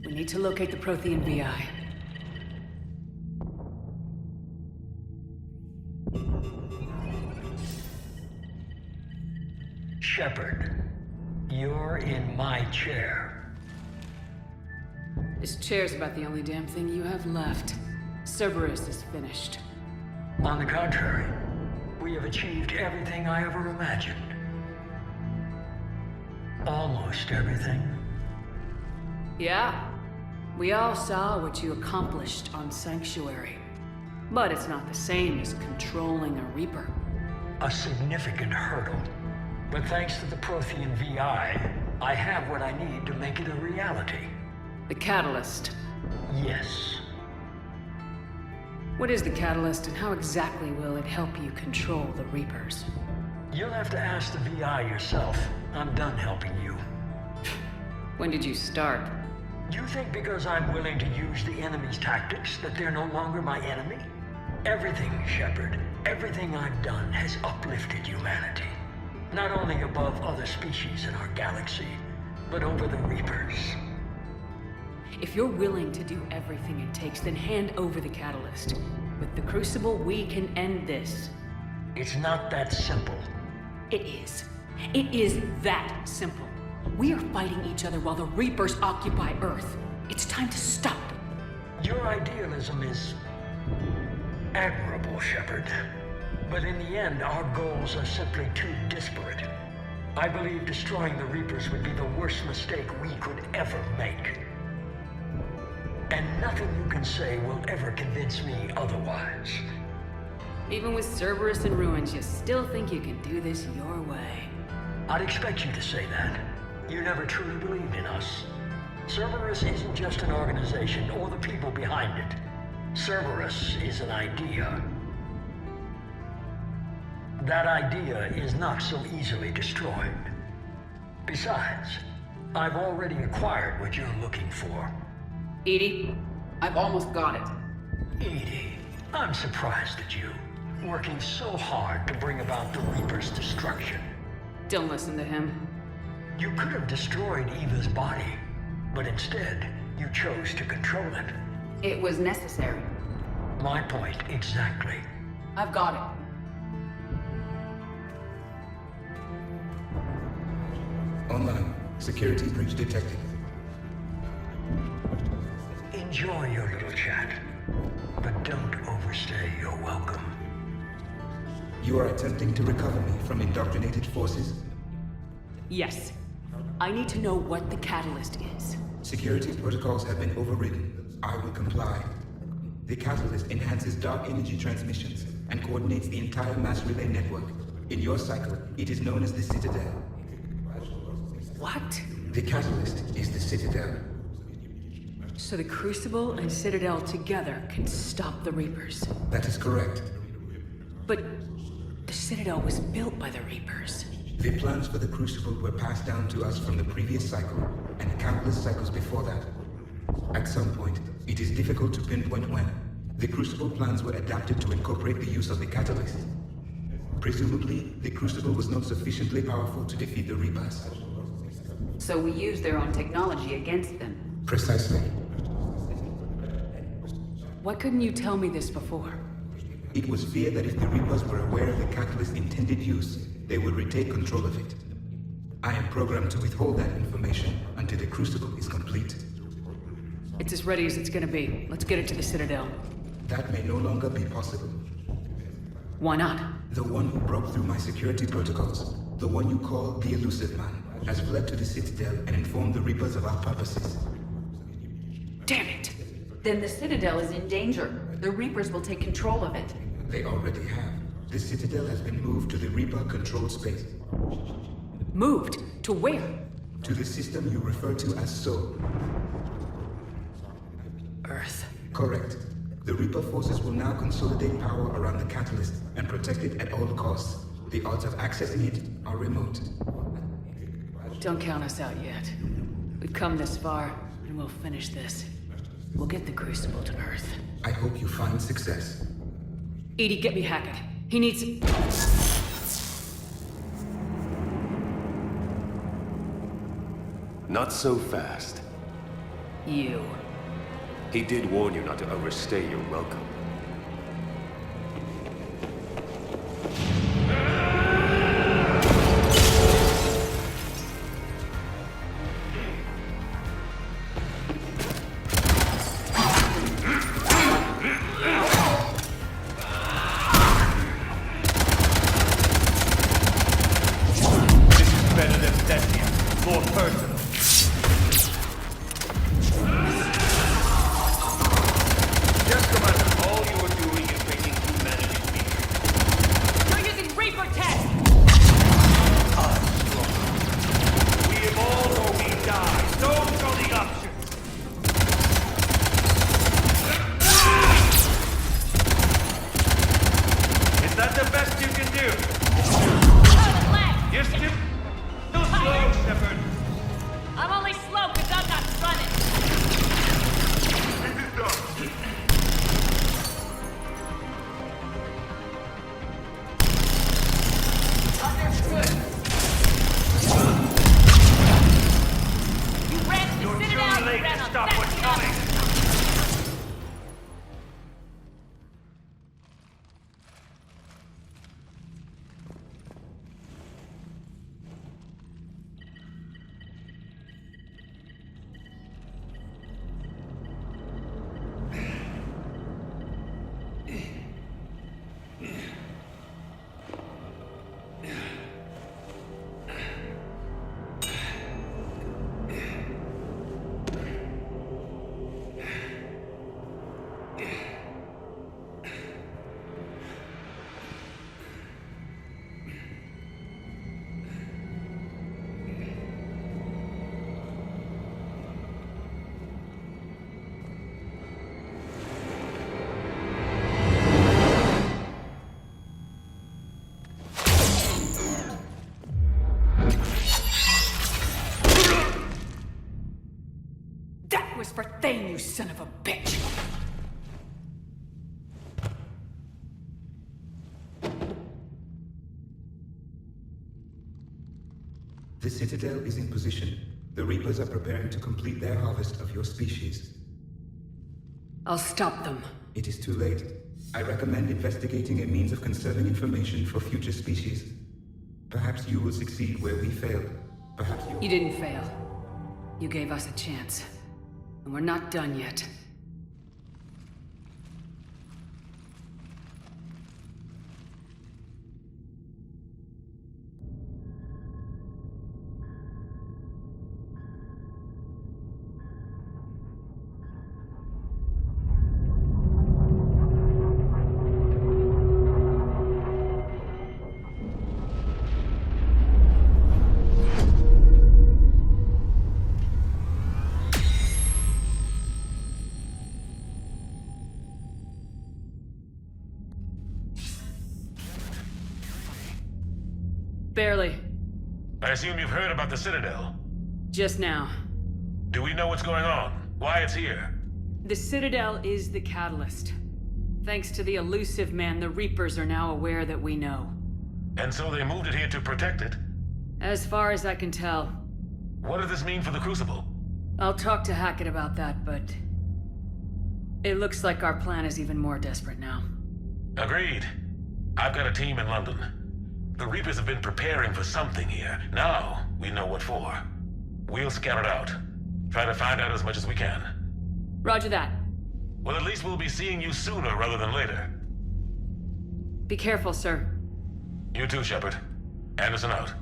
We need to locate the Prothean VI. Shepard, you're in my chair. This chair's about the only damn thing you have left. Cerberus is finished. On the contrary, we have achieved everything I ever imagined. Almost everything. Yeah. We all saw what you accomplished on Sanctuary. But it's not the same as controlling a Reaper. A significant hurdle. But thanks to the Prothean VI, I have what I need to make it a reality. The Catalyst. Yes. What is the Catalyst, and how exactly will it help you control the Reapers? You'll have to ask the VI yourself. I'm done helping you. When did you start? You think because I'm willing to use the enemy's tactics that they're no longer my enemy? Everything, Shepard, everything I've done has uplifted humanity. Not only above other species in our galaxy, but over the Reapers. If you're willing to do everything it takes, then hand over the Catalyst. With the Crucible, we can end this. It's not that simple. It is. It is that simple. We are fighting each other while the Reapers occupy Earth. It's time to stop. Your idealism is admirable, Shepard. But in the end, our goals are simply too disparate. I believe destroying the Reapers would be the worst mistake we could ever make. And nothing you can say will ever convince me otherwise. Even with Cerberus in ruins, you still think you can do this your way. I'd expect you to say that. You never truly believed in us. Cerberus isn't just an organization or the people behind it. Cerberus is an idea. That idea is not so easily destroyed. Besides, I've already acquired what you're looking for. EDI, I've almost got it. EDI, I'm surprised at you. Working so hard to bring about the Reaper's destruction. Don't listen to him. You could have destroyed Eva's body, but instead, you chose to control it. It was necessary. My point exactly. I've got it. Online. Security breach detected. Enjoy your little chat, but don't overstay your welcome. You are attempting to recover me from indoctrinated forces? Yes. I need to know what the Catalyst is. Security protocols have been overridden. I will comply. The Catalyst enhances dark energy transmissions and coordinates the entire mass relay network. In your cycle, it is known as the Citadel. What? The Catalyst is the Citadel. So the Crucible and Citadel together can stop the Reapers. That is correct. But the Citadel was built by the Reapers. The plans for the Crucible were passed down to us from the previous cycle, and countless cycles before that. At some point, it is difficult to pinpoint when, the Crucible plans were adapted to incorporate the use of the Catalyst. Presumably, the Crucible was not sufficiently powerful to defeat the Reapers. So we used their own technology against them. Precisely. Why couldn't you tell me this before? It was fear that if the Reapers were aware of the Catalyst's intended use, they would retake control of it. I am programmed to withhold that information until the Crucible is complete. It's as ready as it's gonna be. Let's get it to the Citadel. That may no longer be possible. Why not? The one who broke through my security protocols The one you call the Elusive Man has fled to the Citadel and informed the Reapers of our purposes. Damn it! Then the Citadel is in danger. The Reapers will take control of it. They already have. The Citadel has been moved to the Reaper-controlled space. Moved? To where? To the system you refer to as Sol. Earth. Correct. The Reaper forces will now consolidate power around the catalyst and protect it at all costs. The odds of accessing it are remote. Don't count us out yet. We've come this far, and we'll finish this. We'll get the Crucible to Earth. I hope you find success. Edie, get me Hackett. He needs... Not so fast. You. He did warn you not to overstay your welcome. For Thane, you son of a bitch! The Citadel is in position. The Reapers are preparing to complete their harvest of your species. I'll stop them. It is too late. I recommend investigating a means of conserving information for future species. Perhaps you will succeed where we failed. Perhaps you... You didn't fail. You gave us a chance. And we're not done yet. Barely. I assume you've heard about the Citadel. Just now. Do we know what's going on? Why it's here? The Citadel is the catalyst. Thanks to the Elusive Man, the Reapers are now aware that we know. And so they moved it here to protect it? As far as I can tell. What does this mean for the Crucible? I'll talk to Hackett about that, but... it looks like our plan is even more desperate now. Agreed. I've got a team in London. The Reapers have been preparing for something here. Now, we know what for. We'll scout it out. Try to find out as much as we can. Roger that. Well, at least we'll be seeing you sooner rather than later. Be careful, sir. You too, Shepard. Anderson out.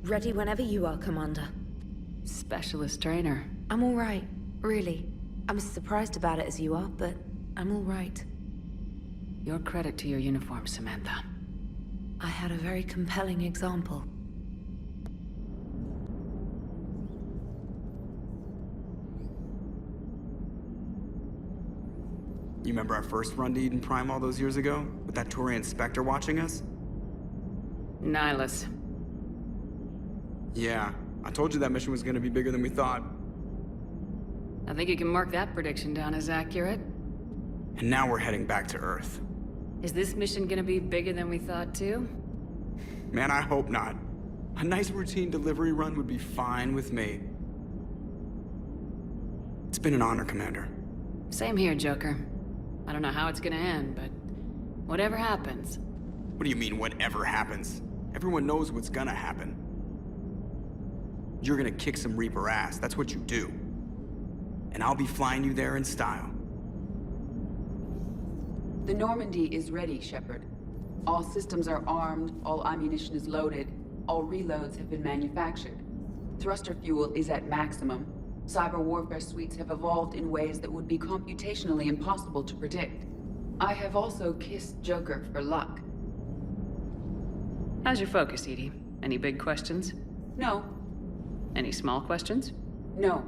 Ready whenever you are, Commander. Specialist trainer. I'm all right, really. I'm as surprised about it as you are, but I'm all right. Your credit to your uniform, Samantha. I had a very compelling example. You remember our first run to Eden Prime all those years ago? With that Turian Spectre watching us? Nihilus. Yeah, I told you that mission was gonna be bigger than we thought. I think you can mark that prediction down as accurate. And now we're heading back to Earth. Is this mission gonna be bigger than we thought, too? Man, I hope not. A nice routine delivery run would be fine with me. It's been an honor, Commander. Same here, Joker. I don't know how it's gonna end, but whatever happens. What do you mean, whatever happens? Everyone knows what's gonna happen. You're gonna kick some Reaper ass, that's what you do. And I'll be flying you there in style. The Normandy is ready, Shepard. All systems are armed, all ammunition is loaded, all reloads have been manufactured. Thruster fuel is at maximum. Cyber warfare suites have evolved in ways that would be computationally impossible to predict. I have also kissed Joker for luck. How's your focus, Edie? Any big questions? No. Any small questions? No.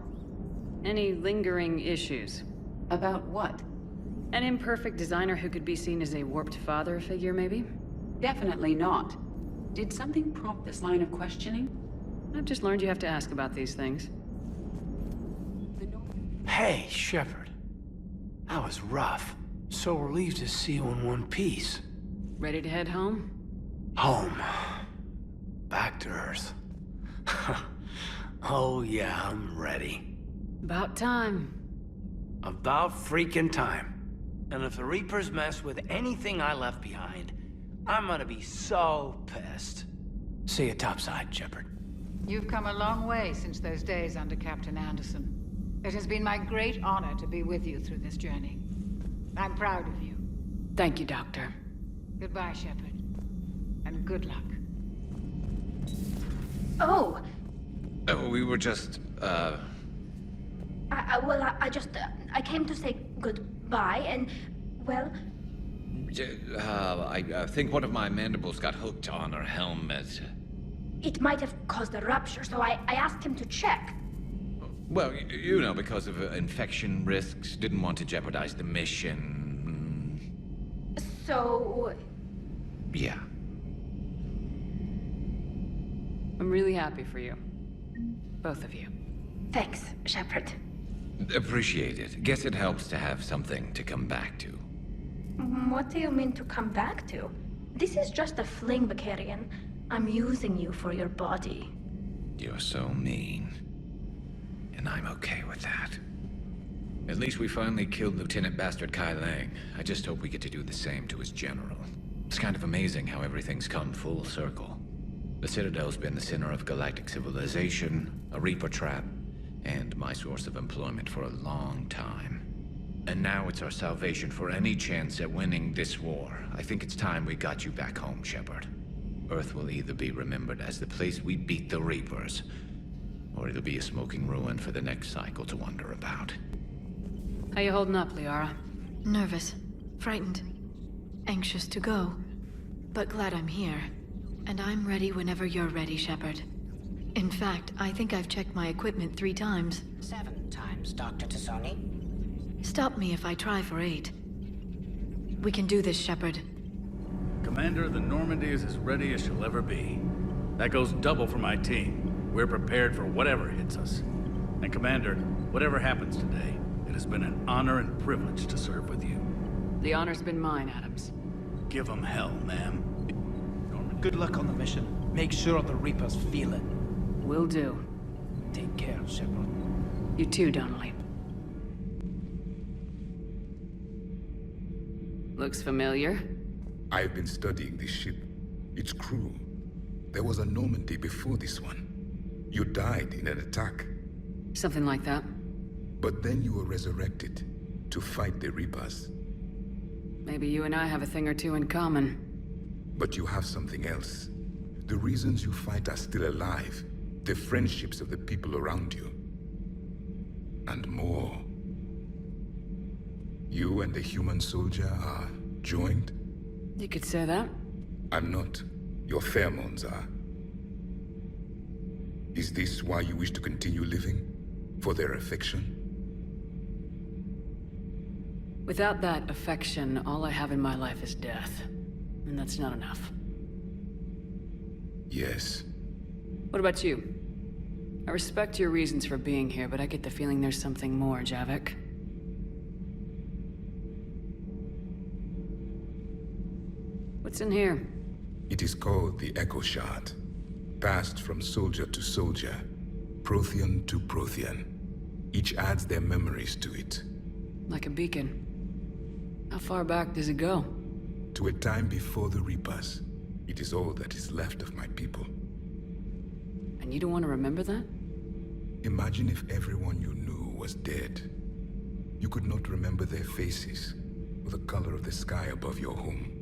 Any lingering issues? About what? An imperfect designer who could be seen as a warped father figure, maybe? Definitely not. Did something prompt this line of questioning? I've just learned you have to ask about these things. Hey, Shepard. That was rough. So relieved to see you in one piece. Ready to head home? Home. Back to Earth. Oh yeah, I'm ready. About time. About freaking time. And if the Reapers mess with anything I left behind, I'm gonna be so pissed. See you topside, Shepard. You've come a long way since those days under Captain Anderson. It has been my great honor to be with you through this journey. I'm proud of you. Thank you, Doctor. Goodbye, Shepard. And good luck. Oh, We were just, I came to say goodbye and, well... I think one of my mandibles got hooked on her helmet. It might have caused a rupture, so I asked him to check. Well, you know, because of infection risks, didn't want to jeopardize the mission. So... Yeah. I'm really happy for you. Both of you. Thanks, Shepard. Appreciate it. Guess it helps to have something to come back to. What do you mean to come back to? This is just a fling, Vicarian. I'm using you for your body. You're so mean. And I'm okay with that. At least we finally killed Lieutenant Bastard Kai Lang. I just hope we get to do the same to his general. It's kind of amazing how everything's come full circle. The Citadel's been the center of galactic civilization, a Reaper trap, and my source of employment for a long time. And now it's our salvation for any chance at winning this war. I think it's time we got you back home, Shepard. Earth will either be remembered as the place we beat the Reapers, or it'll be a smoking ruin for the next cycle to wonder about. How you holding up, Liara? Nervous, frightened, anxious to go, but glad I'm here. And I'm ready whenever you're ready, Shepard. In fact, I think I've checked my equipment 3 times. 7 times, Dr. Tassoni. Stop me if I try for 8. We can do this, Shepard. Commander, the Normandy is as ready as she'll ever be. That goes double for my team. We're prepared for whatever hits us. And Commander, whatever happens today, it has been an honor and privilege to serve with you. The honor's been mine, Adams. Give them hell, ma'am. Good luck on the mission. Make sure the Reapers feel it. Will do. Take care, Shepard. You too, Donnelly. Looks familiar. I've been studying this ship, its crew. There was a Normandy before this one. You died in an attack. Something like that. But then you were resurrected to fight the Reapers. Maybe you and I have a thing or two in common. But you have something else. The reasons you fight are still alive. The friendships of the people around you. And more. You and the human soldier are joined? You could say that. I'm not. Your pheromones are. Is this why you wish to continue living? For their affection? Without that affection, all I have in my life is death. And that's not enough. Yes. What about you? I respect your reasons for being here, but I get the feeling there's something more, Javik. What's in here? It is called the Echo Shard. Passed from soldier to soldier. Prothean to Prothean. Each adds their memories to it. Like a beacon. How far back does it go? To a time before the Reapers. It is all that is left of my people. And you don't want to remember that? Imagine if everyone you knew was dead. You could not remember their faces, or the color of the sky above your home.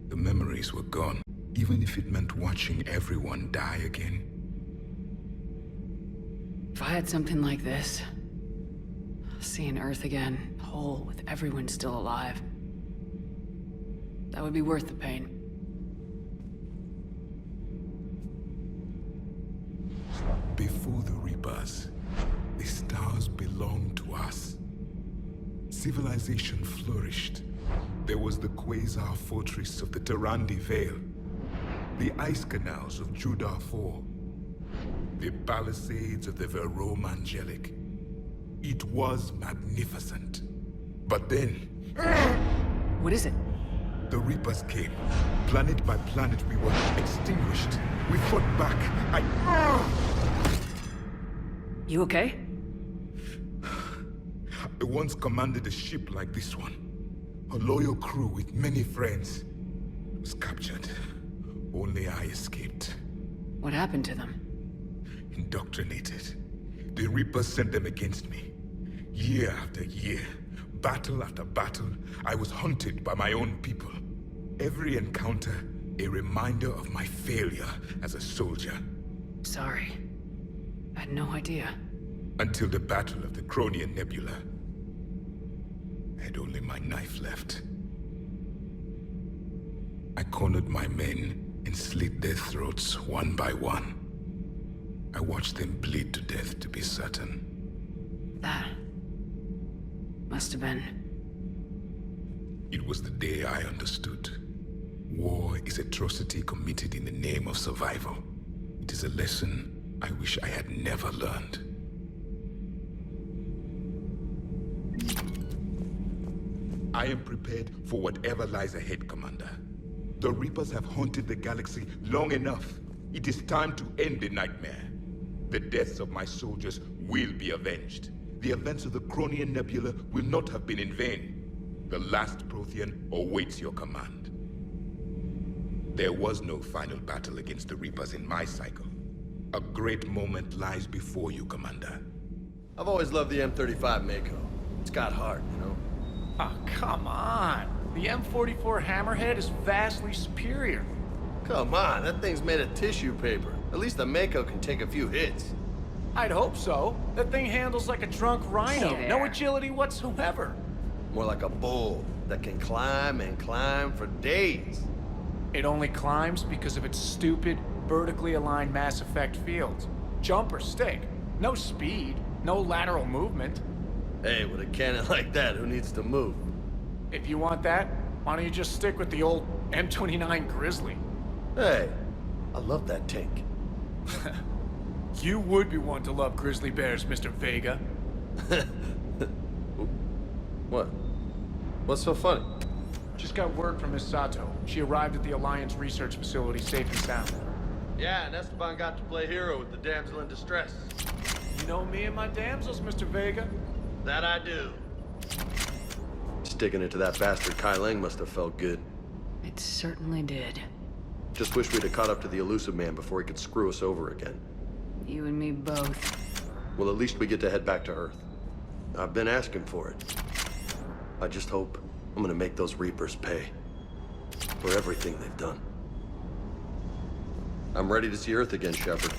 The memories were gone, even if it meant watching everyone die again. If I had something like this, seeing Earth again, whole with everyone still alive, that would be worth the pain. Before the Reapers, the stars belonged to us. Civilization flourished. There was the Quasar Fortress of the Tarandi Vale, the ice canals of Judar IV, the palisades of the Verome Angelic. It was magnificent. But then... What is it? The Reapers came. Planet by planet, we were extinguished. We fought back. You okay? I once commanded a ship like this one. A loyal crew with many friends. Was captured. Only I escaped. What happened to them? Indoctrinated. The Reapers sent them against me. Year after year, battle after battle, I was hunted by my own people. Every encounter, a reminder of my failure as a soldier. Sorry. I had no idea. Until the Battle of the Cronian Nebula. I had only my knife left. I cornered my men and slit their throats one by one. I watched them bleed to death, to be certain. That must have been... It was the day I understood. War is atrocity committed in the name of survival. It is a lesson I wish I had never learned. I am prepared for whatever lies ahead, Commander. The Reapers have haunted the galaxy long enough. It is time to end the nightmare. The deaths of my soldiers will be avenged. The events of the Cronian Nebula will not have been in vain. The last Prothean awaits your command. There was no final battle against the Reapers in my cycle. A great moment lies before you, Commander. I've always loved the M35 Mako. It's got heart, you know? Oh, come on. The M44 Hammerhead is vastly superior. Come on, that thing's made of tissue paper. At least the Mako can take a few hits. I'd hope so. That thing handles like a drunk rhino. Hey No there. agility whatsoever. More like a bull that can climb and climb for days. It only climbs because of its stupid, vertically aligned Mass Effect fields. Jump or stick. No speed. No lateral movement. Hey, with a cannon like that, who needs to move? If you want that, why don't you just stick with the old M29 Grizzly? Hey, I love that tank. You would be one to love grizzly bears, Mr. Vega. What? What's so funny? Just got word from Miss Sato. She arrived at the Alliance research facility safe and sound. Yeah, and Esteban got to play hero with the damsel in distress. You know me and my damsels, Mr. Vega. That I do. Sticking it to that bastard Kai Lang must have felt good. It certainly did. Just wish we'd have caught up to the elusive man before he could screw us over again. You and me both. Well, at least we get to head back to Earth. I've been asking for it. I just hope I'm gonna make those Reapers pay for everything they've done. I'm ready to see Earth again, Shepard.